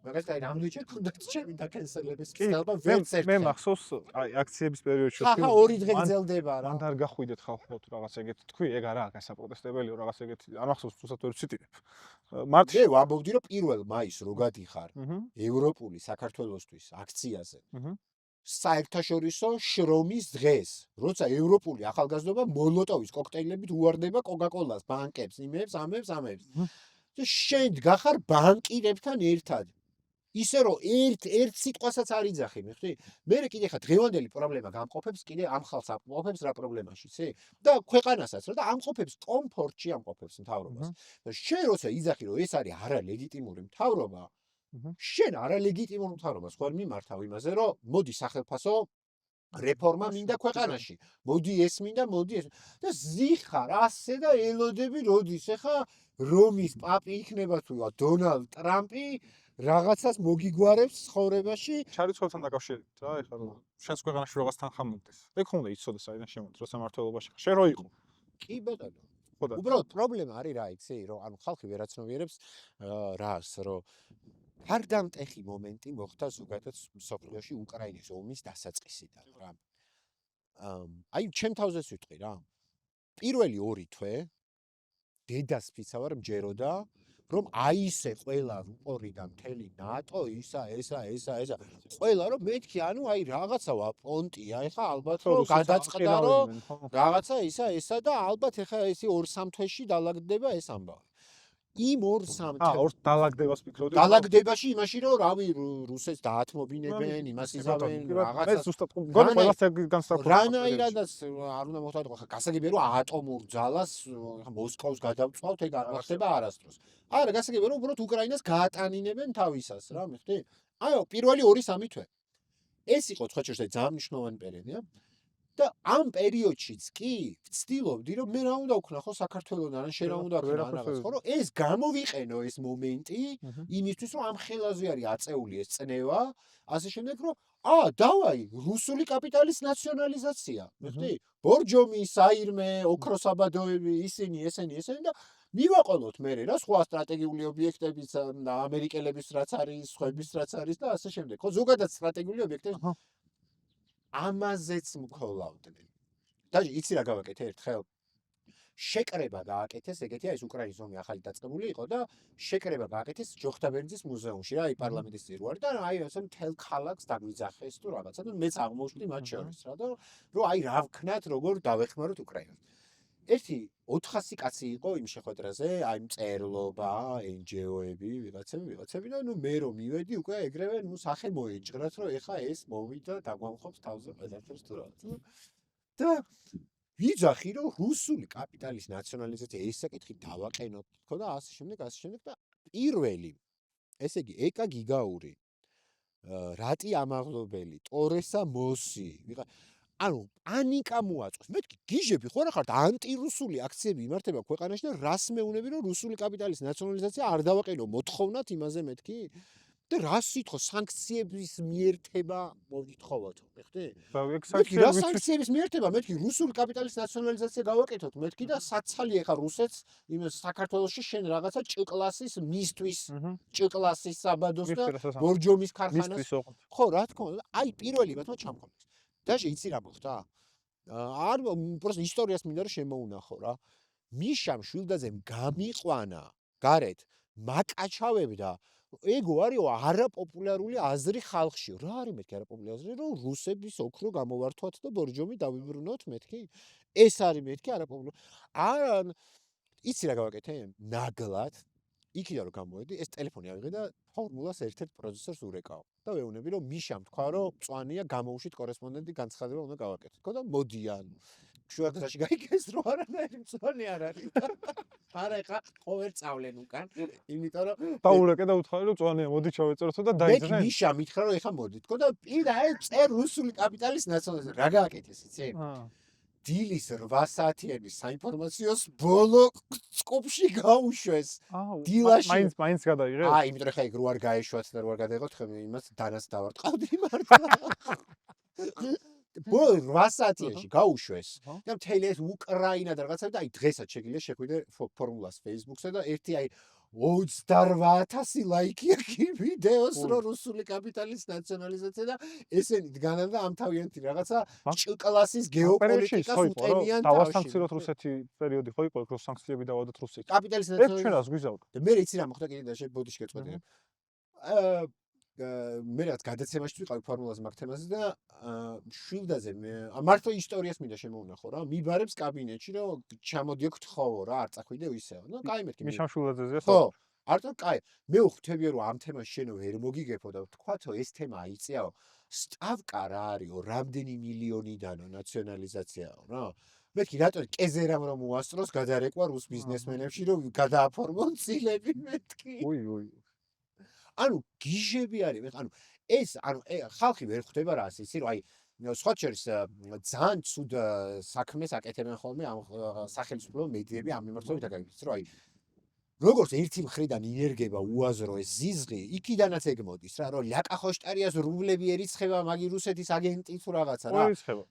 მაგას აი რამდენჯერ ქონდათ ჩემი დაკენსელების ხსნება ვერც მე ერთხელ. მახსოვს აი აქციების პერიოდში ხა 2 დღე გრძელდება რა. მან არ გახვიდეთ ხალხო თუ რაღაც ეგეთი თქვი, ეგ არაა გასაპროტესტებელიო რაღაც ეგეთი. არ მახსოვს თუსაც ვერ ვციტირებ. მარტში მე ვამბობდი რომ 1 მაისს რო გადიხარ აჰა. ევროპული საქართველოსთვის აქციაზე. აჰა. საერთაშორისო შრომის დღეს, როცა ევროპული ახალგაზრდობა მოლოტოვის კოქტეილებით უვარდება კოკა-კოლას, ბანკებს, იმებს, ამებს. და შენ გახარ ბანკირებთან ერთად. ისე რომ ერთ სიტყვასაც არ იძახი, მიხდი? მე კიდე ხა დღევანდელი პრობლემა გამყოფებს, კიდე ამ ხალხს ამყოფებს რა პრობლემაში, ცი? და ქვეყანასაც რა და ამყოფებს კომფორტში ამყოფებს მთავრობას. და შენ როცა იძახი რომ ეს არის არალეგიტიმური მთავრობა, შენ არალეგიტიმურ მთავრობას ხარ მიმართავ იმაზე, რომ მოდი სახელმწიფო რეფორმა მინდა ქვეყანაში. მოდი ეს მინდა, მოდი ეს. და ზიხარ ასე და ელოდები როდის ეხა რომის პაპი იქნება თუ დონალდ ტრამპი რაღაცას მოგიგვარებს ცხოვრებაში. ჩარიცხოვთან დაკავშირებით რა, ეხლა რომ შენს ქვეყანაში რაღაც თანხა მოგდეს. ეგ ხომ უნდა იცოდეს აიდან შემოდის, რომ სამართლობაში ხარ. შენ რო იყო. კი ბატონო. ხო და უბრალოდ პრობლემა არის რა, იცი, რომ ანუ ხალხი ვერაცნობიერებს რას, რომ ფარდამტეხი მომენტი მოხდა ზოგადად მსოფლიოში უკრაინის ომის დასაწყისიდან რა. აი ჩემ თავზეც ვიტყვი რა. პირველი 2 თვე დედას ფიცავარ მჯეროდა რომ აისე ყველა რუპორი და მთელი ნატო ისა ყველა რომ მეთქი ანუ აი რაღაცა პონტია ეხა ალბათ რომ გადაწყდა რომ რაღაცა ესა და ალბათ ეხა ესი 2-3 თვეში დალაგდება ეს ამბავი. იმ 2-3 თვეში დალაგდებას ფიქრობდი. დალაგდებაში იმაში რომ რავი რუსეთს დაათმობინებენ, იმას იზავენ რაღაცა. მე ზუსტად გონი ყველას ეგ განსაკუთრებით. რანაირადაც არ უნდა მოხდეთ ხო გასაგებია რომ ატომურ ძალას მოსკოვს გადავწვავთ ეგ არ ხდება არასდროს. არა გასაგებია რომ უბრალოდ უკრაინას გაატანინებენ თავისას რა მიხდი? აიო პირველი 2-3 თვე. ეს იყო ცხეჩერში ძალიან მნიშვნელოვანი პერიოდია. და ამ პერიოდშიც კი ვცდილობდი რომ მე რა უნდა ვქნა ხო საქართველოსთან ან შენ რა უნდა ვქნა რაღაც ხო რომ ეს გამოვიყენო ეს მომენტი იმისთვის რომ ამ ხელაზე არის აწეული ეს წნევა ასე შემდეგ რომ დავაი რუსული კაპიტალის ნაციონალიზაცია მიხდი ბორჯომი საირმე ოქროსაბადოები ისინი ესენი და მივაყოლოთ მე რა სხვა სტრატეგიული ობიექტებიც და ამერიკელების რაც არის სხვების რაც არის და ასე შემდეგ ხო ზოგადად სტრატეგიული ობიექტები ამაზეც მქოლავდნენ. და იცი რა გავაკეთე ერთხელ? შეკრება გააკეთეს, ეგეთია ეს უკრაინის ომი ახალი დაწყებული იყო და შეკრება გააკეთეს ჯოხტაბერდის მუზეუმში რა, აი პარლამენტის წინ ვარ და აი ასე მთელ ქალაქს დაგვიძახეს თუ რაღაცა და მეც აღმოჩნდი მათ შორის რა და რომ აი რა ვქნათ, როგორ დავეხმაროთ უკრაინას. ერთი 400 კაცი იყო იმ შეხვედრაზე, აი მწერლობა, NGO-ები, ვიღაცები და ნუ მე რომ მივედი უკვე ეგრევე ნუ სახე მოეჭრათ რომ ეხა ეს მოვიდა დაგვამხობს თავზე ყველაფერს თუ რაღაცა. და ვიძახი რომ რუსული კაპიტალის ნაციონალიზაცია ეს საკითხი დავაყენოთ თქო და ასე შემდეგ და პირველი ესე იგი ეკა გიგაური რატი ამაღლობელი ტორესა მოსი ანუ პანიკა მოაწყვეს. მეთქი გიჟები ხო რა ხართ ანტირუსული აქციები იმართება ქვეყანაში და რას მეუნები რომ რუსული კაპიტალის ნაციონალიზაცია არ დავაყენო მოთხოვნათ იმაზე მეთქი და რას სიტყვა სანქციების მიერთება მოგითხოვოთ მეხდი? რა სანქციების მიერთება მეთქი რუსული კაპიტალის ნაციონალიზაცია გავაკეთოთ მეთქი და საცალი ეხა რუსეთს იმ საქართველოში შენ რაღაცა ჭ-კლასის მისთვის ჭ-კლასის საბადოს და ბორჯომის ქარხანას ხო რა თქმა უნდა აი პირველი ბათმა ჩამქონდეს. დაჟე იცი რა მოხდა? არ პროსტ ისტორიას მინდა რომ შემოუნახო რა. მიშამ შვილდაძემ გამიყვანა გარეთ მაკაჩავებდა ეგო არისო არაპოპულარული აზრი ხალხში. რა არის მეთქი არაპოპულარული აზრი რომ რუსების ოქრო გამოვართვათ და ბორჯომი დავიბრუნოთ მეთქი? ეს არის მეთქი არაპოპულარული. არა იცი რა გავაკეთე? ნაგლად იქიდან რომ გამოვედი ეს ტელეფონი ავიღე და ფორმულას ერთ-ერთ პროდიუსერს ურეკავ და ვეუბნები რომ მიშამ თქვა რომ მწვანეა გამოვუშვით კორესპონდენტი განცხადება უნდა გავაკეთოთ. ხო და მოდიან შუაგზაში გაიგეს რომ არანაირი მწვანე არ არის. არა ეხა ყოველ წავლენ უკან იმიტომ რომ დაურეკე და უთხარი რომ მწვანეა მოდი ჩავეწეროთ და დაიძრე. მიშა მითხრა რომ ეხა მოდით. ხო და პირა წერ რუსული კაპიტალის ნაციონალიზაცია რა გააკეთეს იცი? დილის 8 საათიანის საინფორმაციოს ბოლო წყუბში გაუშვეს. დილაში მაინც გადაიღეს? იმიტომ რომ ხა ეგ რო არ გაეშვათ და რო არ გადაიღოთ ხე იმას დანას დავარტყავდი მართლა. ბოლო 8 საათიაში გაუშვეს. აჰა. და მთელი ეს უკრაინა და რაღაცა და აი დღესაც შეგვიძლია შეხვიდე ფორმულას Facebook-ზე და ერთი აი 28,000 ლაიქი აქვს ვიდეოს ой. რო რუსული კაპიტალის ნაციონალიზაცია და ესენი დგანან და ამ თავიანთი რაღაცა მაგ- ჭ-კლასის ამ პერიოდში გეოპოლიტიკას ხო იყო, რომ უტენიან დავასანქციოთ რუსეთი პერიოდი ხო იყო, რომ სანქციები დავადოთ რუსეთს. კაპიტალის ერთ ჩვენ ნაციონალიზაცია რას გვიზავდა? და მე იცი რა მოხდა კიდე და ბოდიში გეწყვეტინებ. მე რაც გადაცემაში ვიყავი ფორმულაზე მაგ თემაზე და შვილდაზე მე მართლა ისტორიას მინდა შემოვნახო რა მიბარებს კაბინეტში რომ ჩამოდიო გთხოვო რა არ წახვიდე ისეო ნუ კაი მეთქი მიშამ შულაძეზეა ხო არტო კაი მე ვხვდები რომ ამ თემას შენ ვერ მოგიგებო და თქვათო ეს თემა აიწიაო სტავკა რა არისო რამდენი მილიონიდანო ნაციონალიზაციაო რა მეთქი რატო კეზერამ რომ უასწროს გადარეკვა რუს ბიზნესმენებში რომ გადააფორმონ წილები მეთქი უი ანუ გიჟები არის მე ანუ ეს ანუ ხალხი ვერ ხვდება რა ასე იცი რომ აი სხვა შორის ძალიან ცუდ საქმეს აკეთებენ ხოლმე ამ სახელმწიფო მედიები ამ მიმართულებით აკეთებს რომ აი როგორც ერთი მხრიდან ინერგება უაზრო ეს ზიზღი იქიდანაც ეგ მოდის რა რომ ლიაკა ხოშტარიას რუბლები ერიცხება მაგი რუსეთის აგენტი თუ რაღაცა რა ერიცხება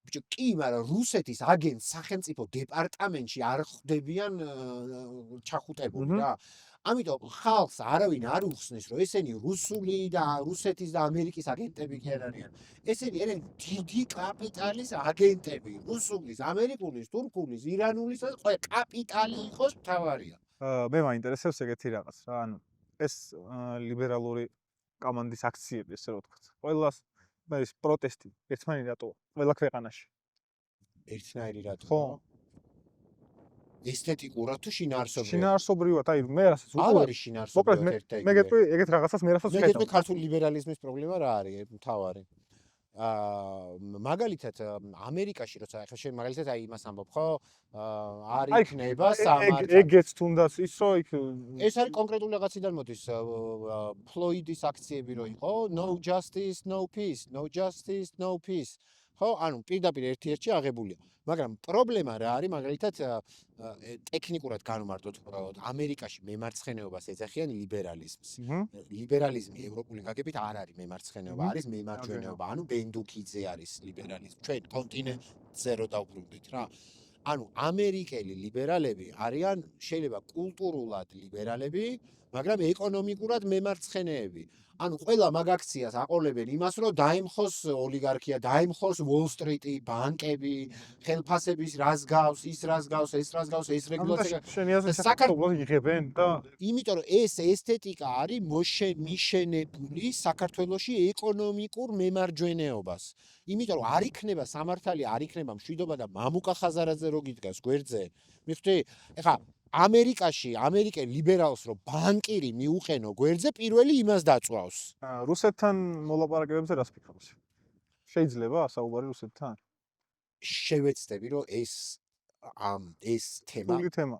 ბიჭო კი მაგრამ რუსეთის აგენტს სახელმწიფო დეპარტამენტში არ ხვდებიან ჩახუტებული რა ამიტომ ხალხს არავინ არ უხსნის რომ ესენი რუსული და რუსეთის და ამერიკის აგენტები კი არ არიან ესენი არიან დიდი კაპიტალის აგენტები რუსულის ამერიკულის თურქულის ირანულის ყველა კაპიტალი იყოს მთავარია მე მაინტერესებს ეგეთი რაღაც რა ანუ ეს ლიბერალური კომანდის აქციები ესე რომ ვთქვათ ყველას ეს პროტესტი ერთმანეთი რატოა ყველა ქვეყანაში ერთნაირი რატო ხო ესთეტიკურად თუ შინაარსობრივად შინაარსობრივად აი მე რასაც არ არის შინაარსობრივად ერთ-ერთი მე გეტყვი ეგეთ რაღაცას მე რასაც მე ხედავ გეტყვი ქართული ლიბერალიზმის პრობლემა რა არის მთავარი მაგალითად ამერიკაში როცა ახლა შენ მაგალითად აი იმას ამბობ ხო არ იქნება სამართალი ეგეც თუნდაც ის რომ იქ ეს არის კონკრეტული რაღაციდან მოდის ფლოიდის აქციები რო იყო no justice no peace no justice no peace ხო ანუ პირდაპირ ერთ-ერთში აღებულია მაგრამ პრობლემა რა არის მაგალითად ტექნიკურად განვმარტოთ ამერიკაში მემარცხენეობას ეძახიან ლიბერალიზმს ლიბერალიზმი ევროპული გაგებით არ არის მემარცხენეობა არის მემარჯვენეობა ანუ ბენდუქიძე არის ლიბერალიზმი ჩვენ კონტინენტზე რო დავბრუნდით რა ანუ ამერიკელი ლიბერალები არიან შეიძლება კულტურულად ლიბერალები მაგრამ ეკონომიკურად მემარცხენეები ანუ ყველა მაგ აქციას აყოლებენ იმას რომ დაიმხოს ოლიგარქია დაიმხოს უოლ-სტრიტი ბანკები ხელფასების რას გავს ის რას გავს ეს რას გავს ეს რეგულაცია შენი აზრით საქართველოს იღებენ და იმიტომ რომ ეს ესთეტიკა არის მიშენებული საქართველოში ეკონომიკურ მემარჯვენეობას იმიტომ რომ არ იქნება სამართალი არ იქნება მშვიდობა და მამუკა ხაზარაძე რო გიდგას გვერდზე მიხვდი ეხა ამერიკაში ამერიკელ ლიბერალს რო ბანკირი მიუყენო გვერდზე პირველი იმას დაწვავს რუსეთთან მოლაპარაკებებზე რას ფიქრობ? შეიძლება საუბარი რუსეთთან? შევეცდები რომ ეს თემა ფული თემა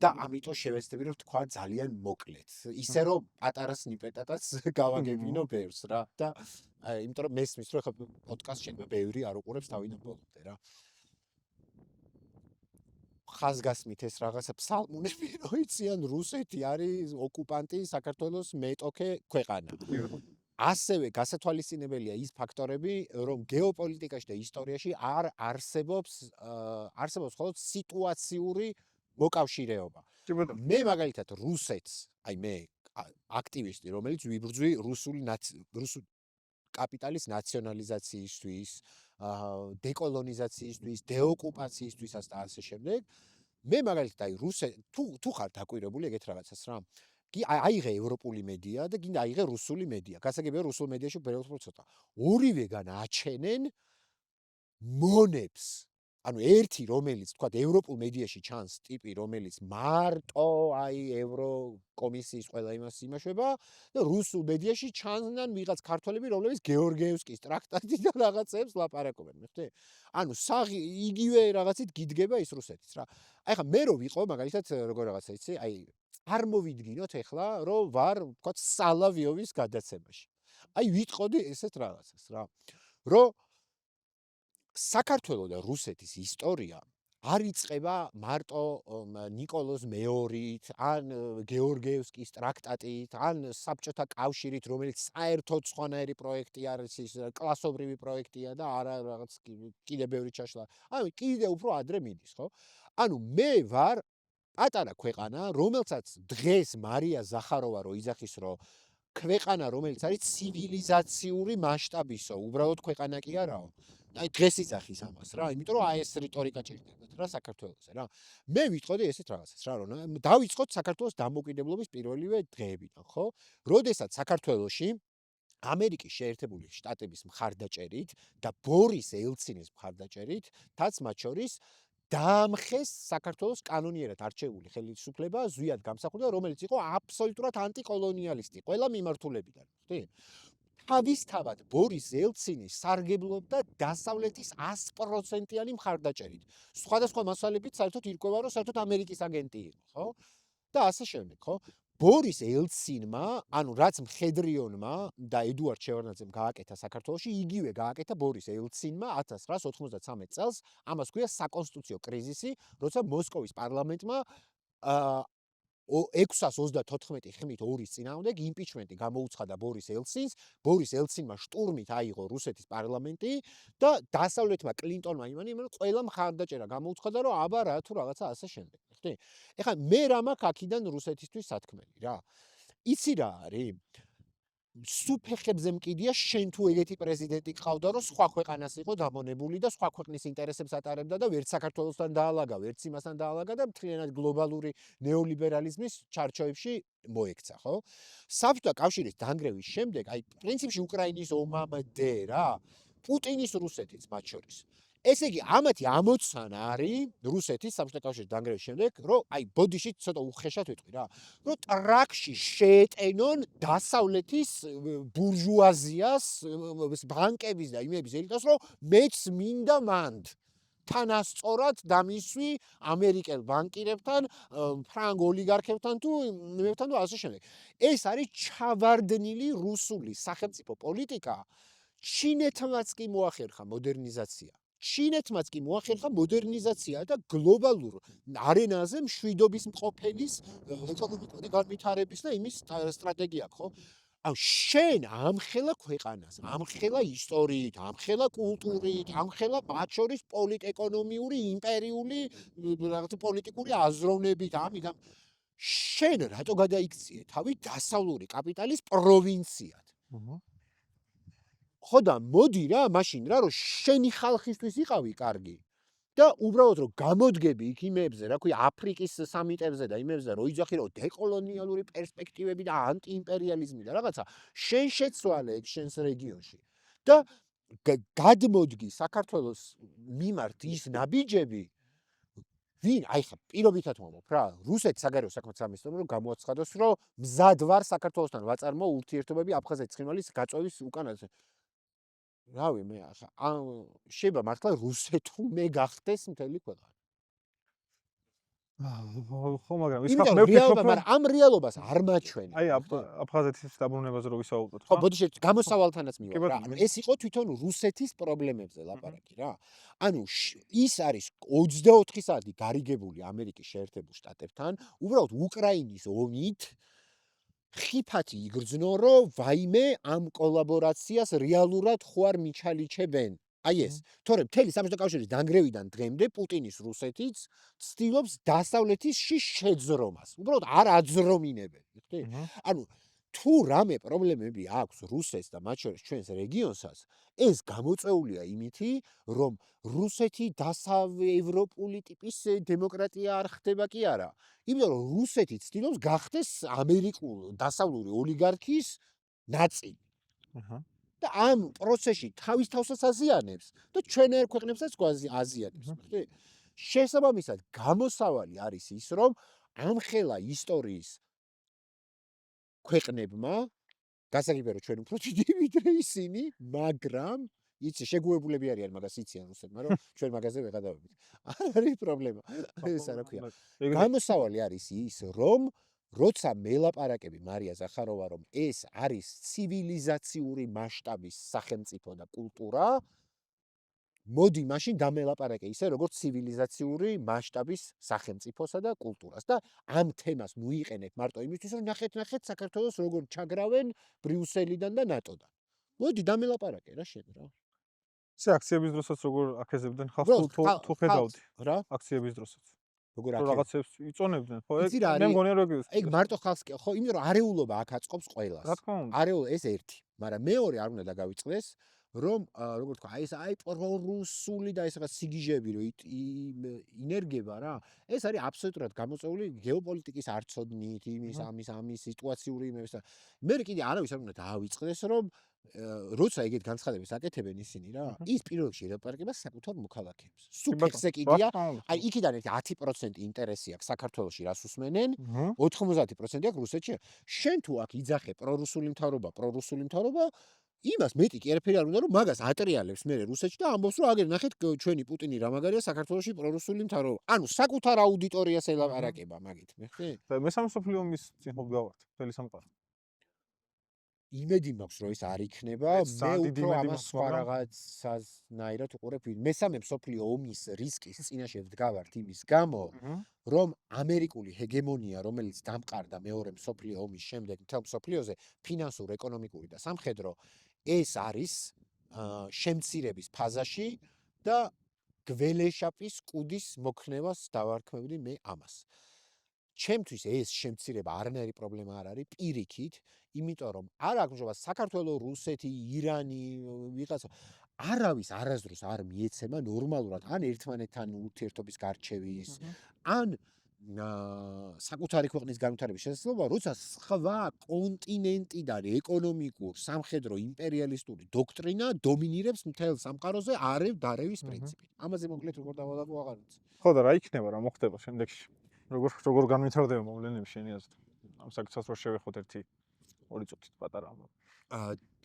და ამიტომ შევეცდები რომ თქვა ძალიან მოკლედ ისე რომ პატარა სნიპეტადაც გავაგებინო ბევრს რა და იმიტომ რომ მესმის რომ ხა პოდკასტ შეიძლება ბევრი არ უყურებს თავიდან ბოლომდე რა ხაზგასმით ეს რაღაცა ფსალმუნები რო იციან რუსეთი არის ოკუპანტი საქართველოს მეტოქე ქვეყანა ასევე გასათვალისწინებელია ის ფაქტორები რომ გეოპოლიტიკაში და ისტორიაში არ არსებობს მხოლოდ სიტუაციური მოკავშირეობა მე მაგალითად რუსეთს აი მე აქტივისტი რომელიც ვიბრძვი რუსული კაპიტალის ნაციონალიზაციისთვის დეკოლონიზაციისთვის, დეოკუპაციისთვისაც და ასე შემდეგ. მე მაგალითად აი თუ ხარ დაკვირებული ეგეთ რაღაცას რა. კი აიღე ევროპული მედია და გინდა აიღე რუსული მედია. გასაგებია რუსულ მედიაში უბრალოდ ცოტა. ორივეგან აჩენენ მონებს. ანუ ერთი რომელიც თქვა ევროპულ მედიაში ჩანს ტიპი რომელიც მარტო აი ევროკომისიის ყველა იმას იმაშვება და რუსულ მედიაში ჩანან ვიღაც ქართველები რომლებიც გეორგიევსკის ტრაქტატი და რაღაცებს ლაპარაკობენ მეხტე ანუ საღი იგივე რაღაცით გიდგება ის რუსეთის რა აი ხა მე რო ვიყო მაგალითად როგორ რაღაცა იცი აი წარმოვიდგინოთ ეხლა რომ ვარ თქვა სალავიოვის გადაცემაში აი ვიტყოდი ესეთ რაღაცას რა რომ საქართველოს და რუსეთის ისტორია არ იწყება მარტო ნიკოლოზ მეორით, ან გეორგიევსკის ტრაქტატით, ან საბჭოთა კავშირით, რომელიც საერთოდ სხვანაირი პროექტი არის, ის კლასობრივი პროექტია და არა რაღაც კიდე ბევრი ჩაშლა. ანუ კიდე უფრო ადრე მიდის, ხო? ანუ მე ვარ პატარა ქვეყანა, რომელსაც დღეს მარია ზახაროვა რო იძახის, რომ ქვეყანა, რომელიც არის ცივილიზაციური მასშტაბისო, უბრალოდ ქვეყანა კი არაო. აი დღეს იძახის ამას რა, იმიტომ რომ აი ეს რიტორიკა ჭირდებათ რა საქართველოსზე რა. მე ვიტყოდი ესეთ რაღაცას რა, რომ დავიწყოთ საქართველოს დამოუკიდებლობის პირველივე დღეებიდან, ხო? როდესაც საქართველოში ამერიკის შეერთებული შტატების მხარდაჭერით და ბორის ელცინის მხარდაჭერით, თაც მათ შორის დაამხეს საქართველოს კანონიერად არჩეული ხელისუფლება ზვიად გამსახურდა, რომელიც იყო აბსოლუტურად ანტიკოლონიალისტი ყველა მიმართულებიდან, ხტი? თავისთავად ბორის ელცინი სარგებლობდა დასავლეთის 100%-იანი მხარდაჭერით. სხვადასხვა მასალებით საერთოდ ირკვევა, რომ საერთოდ ამერიკის აგენტი იყო, ხო? და ასე შემდეგ, ხო? ბორის ელცინმა, ანუ რაც მხედრიონმა და ედუარდ შევარდნაძემ გააკეთა საქართველოში, იგივე გააკეთა ბორის ელცინმა 1993 წელს, ამას ქვია საკონსტიტუციო კრიზისი, როცა მოსკოვის პარლამენტმა 634 ხმით 2-ის წინააღმდეგ იმპიჩმენტი გამოუცხადა ბორის ელცინს, ბორის ელცინმა შტურმით აიღო რუსეთის პარლამენტი და დასავლეთმა კლინტონმა იმან ყველა მხარდაჭერა გამოუცხადა, რომ აბა რა თუ რაღაცა ასე შემდეგ, ხტი? ეხლა მე რა მაქვს აქიდან რუსეთისთვის სათქმელი რა. იცი რა არის? სუფეხებზე მკიდია შენ თუ ეგეთი პრეზიდენტი გყავდა, რომ სხვა ქვეყანას იყო დამონებული და სხვა ქვეყნის ინტერესებს ატარებდა და ვერც საქართველოსთან დაალაგა, ვერც იმასთან დაალაგა და მთლიანად გლობალური ნეოლიბერალიზმის ჩარჩოებში მოექცა, ხო? საბჭოთა კავშირის დანგრევის შემდეგ, აი პრინციპში უკრაინის ომამდე რა, პუტინის რუსეთის მათ შორის. ესე იგი, ამათი ამოცანა არის რუსეთის საბჭოთა კავშირის დანგრევის შემდეგ, რომ აი ბოდიში ცოტა უხეშად ვიტყვი რა, რომ ტრაქში შეეტენონ დასავლეთის ბურჟუაზიას, ბანკების და იმების ელიტას, რომ მეც მინდა მანდ თანასწორად დამისვი ამერიკელ ბანკირებთან, ფრანგ ოლიგარქებთან თუ იმებთან და ასე შემდეგ. ეს არის ჩავარდნილი რუსული სახელმწიფო პოლიტიკა. ჩინეთმაც კი მოახერხა მოდერნიზაცია. ჩინეთმაც კი მოახერხა მოდერნიზაცია და გლობალურ არენაზე მშვიდობის მყოფელის ეკონომიკური განვითარების და იმის სტრატეგია, ხო? ანუ შენ ამხელა ქვეყანას, ამხელა ისტორიით, ამხელა კულტურით, ამხელა მათ შორის პოლიტეკონომიური, იმპერიული რაღაც პოლიტიკური აზროვნებით, ამიტომ შენ რატო გადაიქციე თავი დასავლური კაპიტალის პროვინციად? ხო და მოდი რა, მაშინ რა, რომ შენი ხალხისთვის იყავი კარგი და უბრალოდ რომ გამოდგები იქ იმებზე, რა ქვია, აფრიკის სამიტებზე და იმებზე, რომ იძახი რომ დეკოლონიალური პერსპექტივები და ანტიიმპერიალიზმი და რაღაცა, შენ შეცვალე ეგ შენს რეგიონში და გადმოდგი საქართველოს მიმართ ის ნაბიჯები, ვინ, აი ხა პირობითად მომობ რა, რუსეთის საგარეო საქმეთა სამინისტრომ რომ გამოაცხადოს, რომ მზად ვარ საქართველოსთან ვაწარმო ურთიერთობები აფხაზეთის ცხინვალის გაწევის უკანაზე. რავი მე ახლა შეიძლება მართლა რუსეთუმე გახდეს მთელი ქვეყანა. ხო, მაგრამ ის იმიტომ მე რომ ვფიქრობ, მაგრამ ამ რეალობას არ მაჩვენე. აი აფხაზეთის დაბრუნებაზე რო ვისაუბროთ, ხო, ბოდიში გამოსავალთანაც კი მივა რა. ბატონო, ეს იყო თვითონ რუსეთის პრობლემებზე ლაპარაკი რა. ანუ ის არის 24 საათი გარიგებული ამერიკის შეერთებულ შტატებთან, უბრალოდ უკრაინის ომით ხიფათი იგრძნო, რომ ვაიმე ამ კოლაბორაციას რეალურად ხო არ მიჩალიჩებენ. აი ეს, თორემ მთელი საბჭოთა კავშირის დანგრევიდან დღემდე პუტინის რუსეთიც ცდილობს დასავლეთში შეძრომას. უბრალოდ არ აძრომინებენ, ხტი? ანუ თუ რამე პრობლემები აქვს რუსეთს და მათ შორის ჩვენს რეგიონსაც, ეს გამოწვეულია იმითი, რომ რუსეთი დასავლეევროპული ტიპის დემოკრატია არ ხდება კი არა. იმიტომ რომ რუსეთი ცდილობს გახდეს ამერიკულ დასავლური ოლიგარქიის ნაწილი. და ამ პროცესში თავის თავსაც აზიანებს და ჩვენერ ქვეყნებსაც აზიანებს, ხტი? შესაბამისად, გამოსავალი არის ის, რომ ამხელა ისტორიის ქვეყნებმა გასაგებია რომ ჩვენ უფრო დიდი ვიდრე ისინი, მაგრამ იცი შეგუებულები არიან მაგას იციან რუსებმა, რომ ჩვენ მაგაზე ვეღადავებით. არ არის პრობლემა. ეს რა ქვია. გამოსავალი არის ის, რომ როცა მელაპარაკები მარია ზახაროვა, რომ ეს არის ცივილიზაციური მასშტაბის სახელმწიფო და კულტურა, მოდი მაშინ დამელაპარაკე ისე როგორც ცივილიზაციური მასშტაბის სახელმწიფოსა და კულტურას და ამ თემას მოიყენეთ მარტო იმისთვის რომ ნახეთ საქართველოს როგორ ჩაგრავენ ბრიუსელიდან და ნატოდან. მოდი დამელაპარაკე რა შენ რა. ესე აქციების დროსაც როგორ აქეზებდნენ ხალხს უბრალოდ თუ ხედავდი რა აქციების დროსაც როგორ რომ აქ რაღაცებს იწონებდნენ ხო იცი რა მე არის? მგონია რომ ეგ მარტო ხალხს კი ხო იმიტომ რომ არეულობა აქ აწყობს ყველას. რა თქმა უნდა არეულ ეს ერთი, მაგრამ მეორე არ უნდა დაგავიწყდეს რომ როგორ თქვა აი პრორუსული და ეს რაღაც სიგიჟები რომ ინერგება რა ეს არის აბსოლუტურად გამოწვეული გეოპოლიტიკის არცოდნით ამის სიტუაციური იმების და მე კიდე არავის არ უნდა დაავიწყდეს რომ როცა ეგეთ განცხადებას აკეთებენ ისინი რა ის პირველ რიგში ელაპარაკება საკუთარ მოქალაქეებს სუფეხზე კიდია აი იქიდან ერთი 10% ინტერესი აქვს საქართველოში რას უსმენენ 90% აქვს რუსეთში შენ თუ აქ იძახე პრორუსული მთავრობა იმას მეტი კი არაფერი არ უნდა რომ მაგას ატრიალებს მე რუსეთში და ამბობს რომ აგერ ნახეთ ჩვენი პუტინი რა მაგარია საქართველოში პრორუსული მთავრობა ანუ საკუთარ აუდიტორიას ელაპარაკება მაგით მე ხე და მესამე მსოფლიო ომის წინ ხო გავართ მთელი სამყარო იმედი მაქვს რომ ეს არ იქნება მე უფრო ამას სხვა რაღაცასნაირად უყურებ მესამე მსოფლიო ომის რისკის წინაშე ვდგავართ იმის გამო რომ ამერიკული ჰეგემონია რომელიც დამყარდა მეორე მსოფლიო ომის შემდეგ მთელ მსოფლიოზე ფინანსურ ეკონომიკური და სამხედრო ეს არის შემცირების ფაზაში და გველეშაპის კუდის მოქნევას დავარქმევდი მე ამას ჩემთვის ეს შემცირება არანაირი პრობლემა არ არის პირიქით იმიტომ რომ არ აქვს მჟობა საქართველოს რუსეთი ირანი ვიღაცა არავის არასდროს არ მიეცემა ნორმალურად ან ერთმანეთთან ურთიერთობის გარჩევის ან საკუთარი ქვეყნის განვითარების შესაძლებლობა როცა სხვა კონტინენტიდან ეკონომიკურ სამხედრო იმპერიალისტური დოქტრინა დომინირებს მთელ სამყაროზე არეv დარევის პრინციპით ამაზე მოკლედ როგორ დავალაგო აღარ ვიცი ხო და რა იქნება რა მოხდება შემდეგში როგორ განვითარდება მოვლენები შენი აზრით ამ საკითხს რო შევეხოთ ერთი 2 წუთით პატარა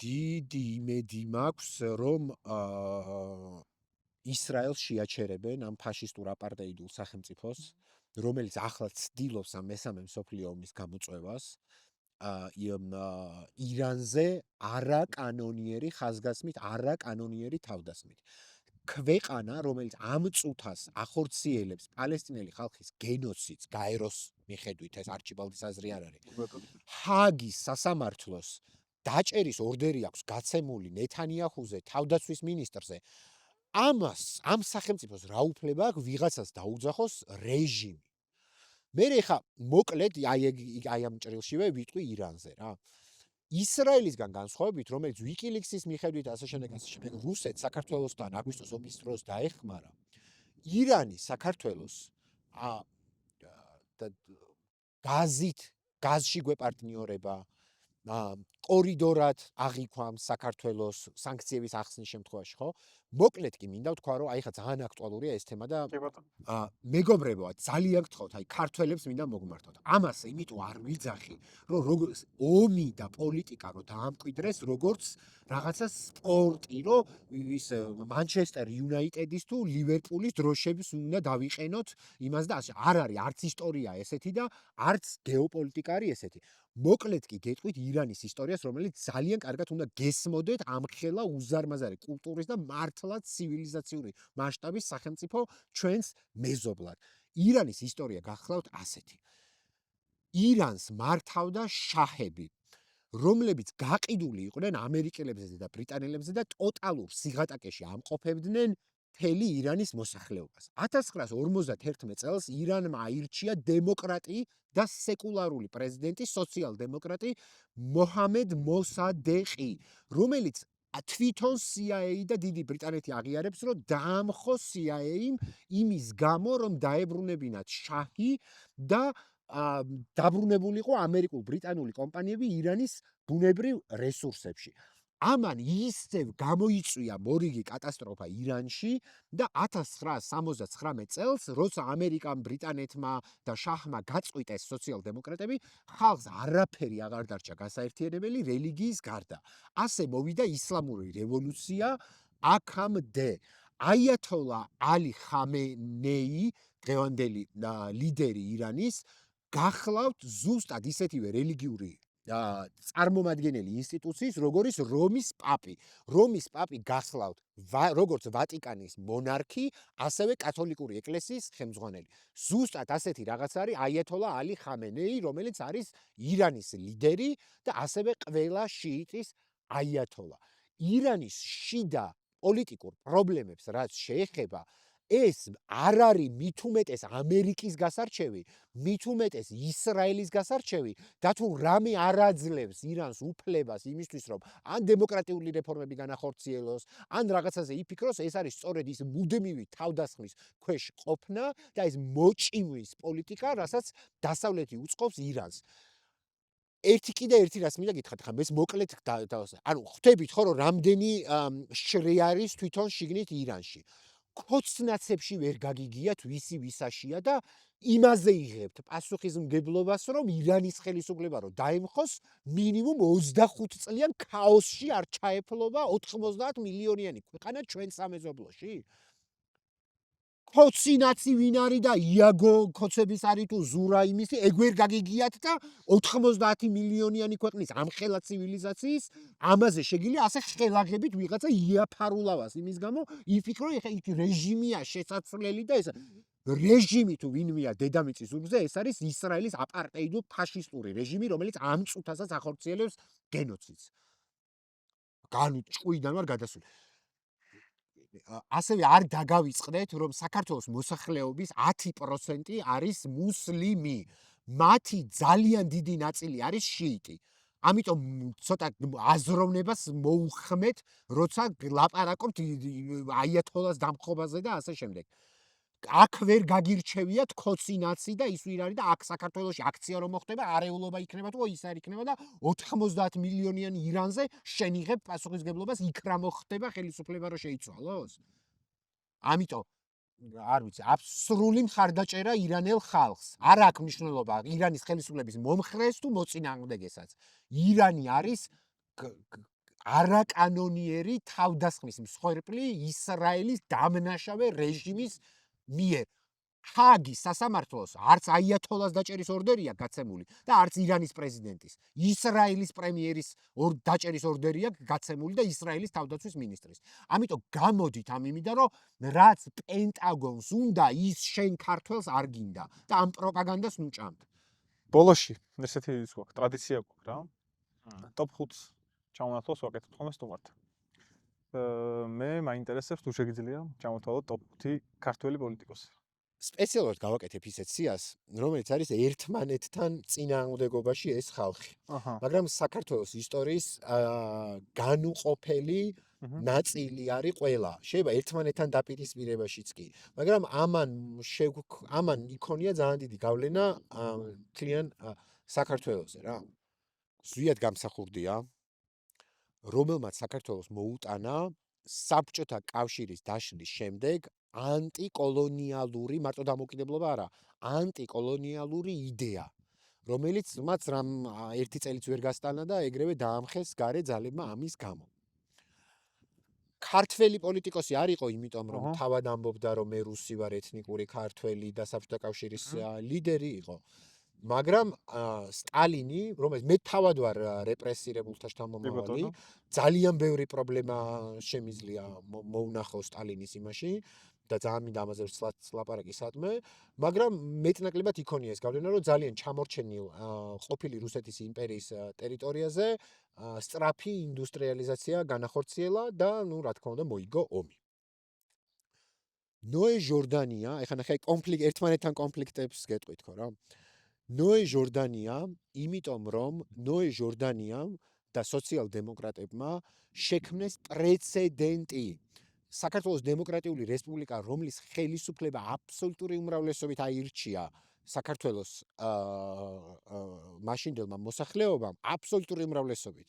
დიდი იმედი მაქვს რომ ისრაელს შეაჩერებენ ამ ფაშისტურ აპარტეიდულ სახელმწიფოს რომელიც ახლა ცდილობს ამ მესამე მსოფლიო ომის გამოწვევას ირანზე არაკანონიერი ხაზგასმით არაკანონიერი თავდასხმით ქვეყანა რომელიც ამ წუთას ახორციელებს პალესტინელი ხალხის გენოციდს გაეროს მიხედვით ეს არჩიბალდის აზრი არ არის ჰაგის სასამართლოს დაჭერის ორდერი აქვს გაცემული ნეთანიაჰუზე თავდაცვის მინისტრზე ამას ამ სახელმწიფოს რა უფლება აქვს ვიღაცას დაუძახოს რეჟიმი მე ხა მოკლედ აი ამ ჭრილშივე ვიტყვი ირანზე რა ისრაელისგან განსხვავებით რომელიც ვიკილიქსის მიხედვით ასე შემდეგ რუსეთს საქართველოსთან აგვისტოს ომის დროს დაეხმარა ირანი საქართველოს გაზში გვეპარტნიორება კორიდორად აღიქვამს საქართველოს სანქციების ახსნის შემთხვევაში ხო მოკლედ კი მინდა ვთქვა რომ აი ხა ძალიან აქტუალურია ეს თემა და მეგობრებო ძალიან გთხოვთ აი ქართველებს მინდა მოგმართოთ ამას იმიტომ არ ვიძახი რომ როგორც ომი და პოლიტიკა რომ დაამკვიდრეს როგორც რაღაცა სპორტი რომ ის მანჩესტერ იუნაიტედის თუ ლივერპულის დროშების უნდა დავიყენოთ იმას და ასე არ არის არც ისტორია ესეთი და არც გეოპოლიტიკა არის ესეთი მოკლედ კი გეტყვით ირანის ისტორიას რომელიც ძალიან კარგად უნდა გესმოდეთ ამხელა უზარმაზარი კულტურის და მართლაც ცივილიზაციური მასშტაბის სახელმწიფო ჩვენს მეზობლად ირანის ისტორია გახლავთ ასეთი ირანს მართავდა შაჰები რომლებიც გაყიდული იყვნენ ამერიკელებზე და ბრიტანელებზე და ტოტალურ სიღატაკეში ამყოფებდნენ მთელი ირანის მოსახლეობას 1951 წელს ირანმა აირჩია დემოკრატი და სეკულარული პრეზიდენტი სოციალ-დემოკრატი მოჰამედ მოსადეყი რომელიც თვითონ CIA და დიდი ბრიტანეთი აღიარებს რომ დაამხო CIA-მ იმის გამო რომ დაებრუნებინათ შაჰი და დაბრუნებულიყო ამერიკულ-ბრიტანული კომპანიები ირანის ბუნებრივ რესურსებში ამან ისევ გამოიწვია მორიგი კატასტროფა ირანში და 1979 წელს როცა ამერიკამ ბრიტანეთმა და შაჰმა გაწყვიტეს სოციალ-დემოკრატები ხალხს არაფერი აღარ დარჩა გასაერთიანებელი რელიგიის გარდა ასე მოვიდა ისლამური რევოლუცია აქამდე აიათოლა ალი ხამენეი დღევანდელი ლიდერი ირანის გახლავთ ზუსტად ისეთივე რელიგიური წარმომადგენელი ინსტიტუციის, როგორიც რომის პაპი. რომის პაპი გახლავთ როგორც ვატიკანის მონარქი, ასევე კათოლიკური ეკლესიის ხელმძღვანელი. ზუსტად ასეთი რაღაც არის აიათოლა ალი ხამენეი, რომელიც არის ირანის ლიდერი და ასევე ყველა შიიტის აიათოლა. ირანის შიდა პოლიტიკურ პრობლემებს რაც შეეხება, ეს არ არის მით უმეტეს ამერიკის გასარჩევი, მით უმეტეს ისრაელის გასარჩევი და თუ რამე არ აძლევს ირანს უფლებას იმისთვის, რომ ან დემოკრატიული რეფორმები განახორციელოს, ან რაღაცაზე იფიქროს, ეს არის სწორედ ის მუდმივი თავდასხმის ქვეშ ყოფნა და ეს მოჭიმვის პოლიტიკა, რასაც დასავლეთი უწყობს ირანს. ერთი რას მინდა გითხრათ, ხა ეს მოკლედ ანუ ხვდებით ხო, რომ რამდენი შრე არის თვითონ შიგნით ირანში. ქოცნაცებში ვერ გაგიგიათ ვისი ვისაშია და იმაზე იღებთ პასუხისმგებლობას, რომ ირანის ხელისუფლება რომ დაემხოს მინიმუმ 25 წლიან ქაოსში არ ჩაეფლობა 90 მილიონიანი ქვეყანა ჩვენ სამეზობლოში. ქოცინაცი ვინ არის და იაგო ქოცების არის თუ ზურა იმისი, ეგ ვერ გაგიგიათ და 90 მილიონიანი ქვეყნის ამხელა ცივილიზაციის ამაზე შეგიძლია ასე ხელაღებით ვიღაცა იაფარულავას იმის გამო იფიქრო ეხა იქ რეჟიმია შესაძლებელი და ეს რეჟიმი თუ ვინმეა დედამიწის ზურგზე ეს არის ისრაელის აპარტეიდო ფაშისტური რეჟიმი, რომელიც ამ წუთასაც ახორციელებს გენოციდს. ჭყვიდან ვარ გადასული. ასევე არ დაგავიწყდეთ, რომ საქართველოს მოსახლეობის 10% არის მუსლიმი. მათი ძალიან დიდი ნაწილი არის შიიტი. ამიტომ ცოტა აზროვნებას მოუხმეთ, როცა ლაპარაკობთ აიათოლას დამხობაზე და ასე შემდეგ. აქ ვერ გაგირჩევიათ ქოცინაცი და ის ვინ არის და აქ საქართველოში აქცია რომ მოხდება, არეულობა იქნება თუ ის არ იქნება და 90 მილიონიანი ირანზე შენიღებ პასუხისგებლობას იქ რა მოხდება ხელისუფლება რომ შეიცვალოს. ამიტომ არ ვიცი, აბსოლუტური მხარდაჭერა ირანელ ხალხს. არ აქვს მნიშვნელობა ირანის ხელისუფლების მომხრეს თუ მოწინააღმდეგესაც. ირანი არის არაკანონიერი თავდასხმის მსხვერპლი ისრაელის დამნაშავე რეჟიმის მიერ. ჰაგის სასამართლოს არც აიათოლას დაჭერის ორდერია გაცემული და არც ირანის პრეზიდენტის. ისრაელის პრემიერის დაჭერის ორდერია გაცემული და ისრაელის თავდაცვის მინისტრის. ამიტომ გამოდით ამ იმიდან, რომ რაც პენტაგონს უნდა, ის შენ ქართველს არ გინდა და ამ პროპაგანდას ნუჭამთ. ბოლოში ესეთი ის გვაქვს, ტრადიცია გვაქვს რა. ტოპ 5-ს ჩამონათვალოს ვაკეთებთ ხოლმე სტუმართ. მე მაინტერესებს თუ შეგიძლია ჩამოთვალოთ ტოპ 5 ქართველი პოლიტიკოსი. სპეციალურად გავაკეთებ ისეთ სიას, რომელიც არის ერთმანეთთან წინააღმდეგობაში ეს ხალხი. მაგრამ საქართველოს ისტორიის განუყოფელი ნაწილი არის ყველა. შეიძლება ერთმანეთთან დაპირისპირებაშიც კი. მაგრამ ამან იქონია ძალიან დიდი გავლენა მთლიან საქართველოზე რა. ზვიად გამსახურდია, რომელმაც საქართველოს მოუტანა საბჭოთა კავშირის დაშლის შემდეგ ანტიკოლონიალური, მარტო დამოუკიდებლობა არა, ანტიკოლონიალური იდეა, რომელიც მათ რამ ერთი წელიც ვერ გასტანა და ეგრევე დაამხეს გარე ძალებმა ამის გამო. ქართველი პოლიტიკოსი არ იყო, იმიტომ რომ თავად ამბობდა, რომ მე რუსი ვარ, ეთნიკური ქართველი და საბჭოთა კავშირის ლიდერი იყო. მაგრამ სტალინი, რომელიც მე თავად ვარ რეპრესირებულთა შთამომავალი, ძალიან ბევრი პრობლემა შემიძლია მოუნახო სტალინის იმაში და ძალიან მინდა ამაზე ლაპარაკი სადმე, მაგრამ მეტნაკლებად იქონია ეს გავლენა, რომ ძალიან ჩამორჩენილ ყოფილი რუსეთის იმპერიის ტერიტორიაზე სწრაფი ინდუსტრიალიზაცია განახორციელა და ნუ რა თქმა უნდა მოიგო ომი. ნოე ჟორდანია, ეხლა ნახე ერთმანეთთან კონფლიქტებს გეტყვით ხო რა. ნოე ჟორდანია, იმიტომ რომ ნოე ჟორდანიამ და სოციალ-დემოკრატებმა შექმნეს პრეცედენტი. საქართველოს დემოკრატიული რესპუბლიკა, რომლის ხელისუფლება აბსოლუტური უმრავლესობით აირჩია საქართველოს მაშინდელმა მოსახლეობამ, აბსოლუტური უმრავლესობით.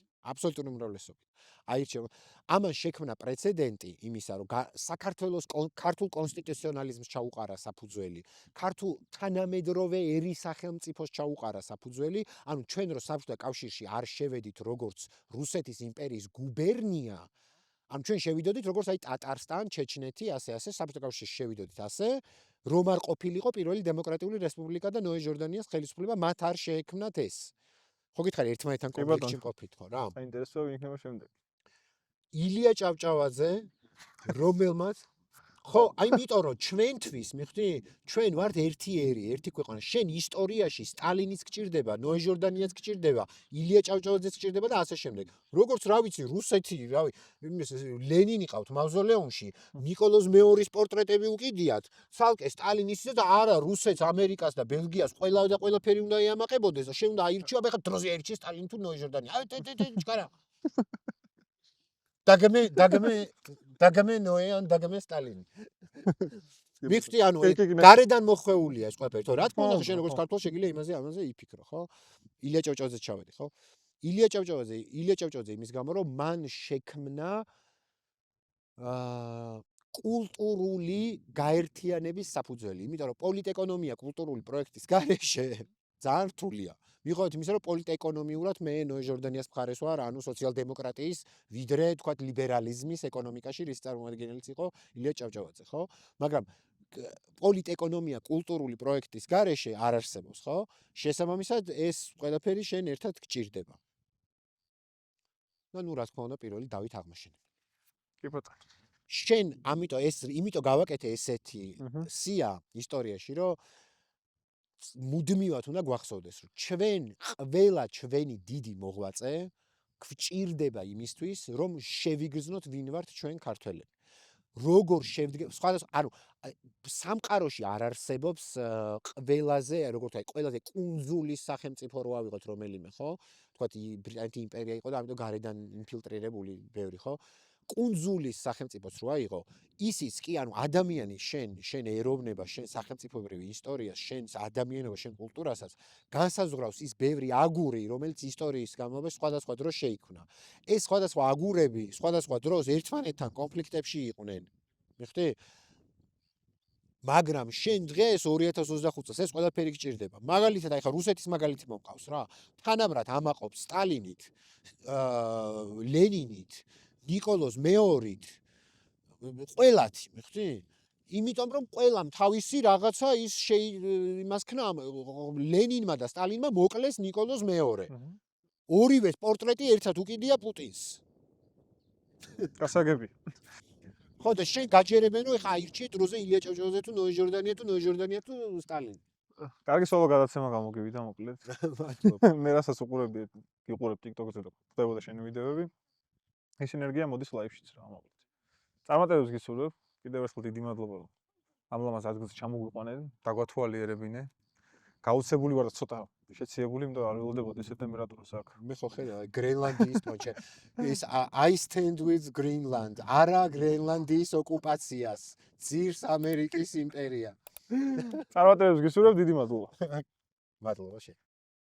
აირჩია. ამან შექმნა პრეცედენტი იმისა, რომ საქართველოს ქართულ კონსტიტუციონალიზმს ჩაუყარა საფუძველი, ქართულ თანამედროვე ერის სახელმწიფოს ჩაუყარა საფუძველი, ანუ ჩვენ რო საბჭოთა კავშირში არ შევედით როგორც რუსეთის იმპერიის გუბერნია, ანუ ჩვენ შევიდოდით როგორც აი ტატარსტან, ჩეჩნეთი, ასე საბჭოთა კავშირში შევიდოდით ასე, რომ არ ყოფილიყო პირველი დემოკრატიული რესპუბლიკა და ნოე ჟორდანიას ხელისუფლება მათ არ შეექმნათ ეს. ხო გითხარი ერთმანეთთან კი ბატონო. კონფლიქტში მყოფით ხო რა? საინტერესო იქნება შემდეგ. ილია ჭავჭავაძე რომელმაც ხო, აი იმიტომ რომ ჩვენთვის, მიხდი, ჩვენ ვართ ერთი ერი, ერთი ქვეყანა. შენ ისტორიაში სტალინიც გჭირდება, ნოე ჟორდანიაც გჭირდება, ილია ჭავჭავაძეც გჭირდება და ასე შემდეგ. როგორც რა ვიცი, რუსეთი, რავი, ლენინი ყავთ მავზოლეუმში, ნიკოლოზ მეორის პორტრეტები უკიდიათ, ცალკე სტალინის და არა რუსეთს, ამერიკას და ბელგიას ყველა და ყველაფერი უნდა იამაყებოდეს და შენ უნდა აირჩიო, აბა ხა დროზე აირჩიე სტალინი თუ ნოე ჟორდანი. აი ჩკარა. დაგმე ნოე ან დაგმე სტალინი. მიხდი, ანუ გარედან მოხვეულია ეს ყველაფერი, თო რა თქმა უნდა, შენ როგორც ქართველ შეგიძლია ამაზე იფიქრო, ხო? ილია ჭავჭავაძეც ჩავედი, ხო? ილია ჭავჭავაძე იმის გამო, რომ მან შექმნა კულტურული გაერთიანების საფუძველი, იმიტომ რომ პოლიტეკონომია კულტურული პროექტის გარეშე ძალიან რთულია. მიუხედავად იმისა, რომ პოლიტეკონომიურად მე ნოე ჟორდანიას მხარეს ვარ, ანუ სოციალ-დემოკრატიის, ვიდრე თქვათ ლიბერალიზმის ეკონომიკაში, რის წარმომადგენელიც იყო ილია ჭავჭავაძე, ხო? მაგრამ პოლიტეკონომია კულტურული პროექტის გარეშე არ არსებობს, ხო? შესაბამისად ეს ყველაფერი შენ ერთად გჭირდება. და ნუ რა თქმა უნდა, პირველი დავით აღმაშენე. კი ბატონო. შენ იმიტომ გავაკეთე ესეთი სია ისტორიაში, რომ მუდმივად უნდა გვახსოვდეს, რომ ჩვენი დიდი მოღვაწე გვჭირდება იმისთვის, რომ შევიგრძნოთ ვინ ვართ ჩვენ ქართველები. როგორ სხვადასხვა, ანუ სამყაროში არ არსებობს ყველაზე, როგორც აი, ყველაზე კუნძულის სახელმწიფო რო ავიღოთ რომელიმე, ხო? თქვათ ბრიტანეთის იმპერია იყო და ამიტომ გარედან ინფილტრირებული ბევრი, ხო? კუნძულის სახელმწიფოც რო აიღო, ისიც კი, ანუ ადამიანი შენ ეროვნება, შენ სახელმწიფოებრივი ისტორია, შენ ადამიანობა, შენ კულტურასაც განსაზღვრავს ის ბევრი აგური, რომელიც ისტორიის განმავლობაში სხვადასხვა დროს შეიქმნა. ეს სხვადასხვა აგურები, სხვადასხვა დროს ერთმანეთთან კონფლიქტებში იყვნენ. მიხდი? მაგრამ შენ დღეს 2025 წელს ეს ყველაფერი გჭირდება. მაგალითად, აი ხა რუსეთის მაგალითი მომყავს რა. თანაბრად ამაყობს სტალინით, ლენინით, ნიკოლოზ მეორით, ყველათი, მიხდი? იმიტომ რომ ყველამ თავისი რაღაცა იმას ქნა, ლენინმა და სტალინმა მოკლეს ნიკოლოზ მეორე. ორივეს პორტრეტი ერთად უკიდია პუტინს. გასაგები. ხო და შენ გაჯერებენ რომ ხა აირჩიე დროზე ილია ჭავჭავაძე თუ ნოე ჟორდანია თუ სტალინი. კარგი სოლო გადაცემა გამოგივიდა მოკლედ. მადლობა. მე რასაც ვიყურებ TikTok-ზე და ხდებოდა შენი ვიდეოები. ეს ენერგია მოდის ლაივშიც რა მოკლედ. წარმატებებს გისურვებ. კიდევ ერთხელ დიდი მადლობა. ამ ლამაზ ადგილზე ჩამოგვიყვანეთ, დაგვათვალიერებინე. გაუცებული ვარ და ცოტა შეციებული, იმიტომ არ ველოდებოდი ესე ტემპერატურას აქ. მე ხო ხედავ გრენლანდიის მოჩე. ეს I stand with Greenland. არა გრენლანდიის ოკუპაციას. ძირს ამერიკის იმპერია. წარმატებებს გისურვებ, დიდი მადლობა. მადლობა შენ.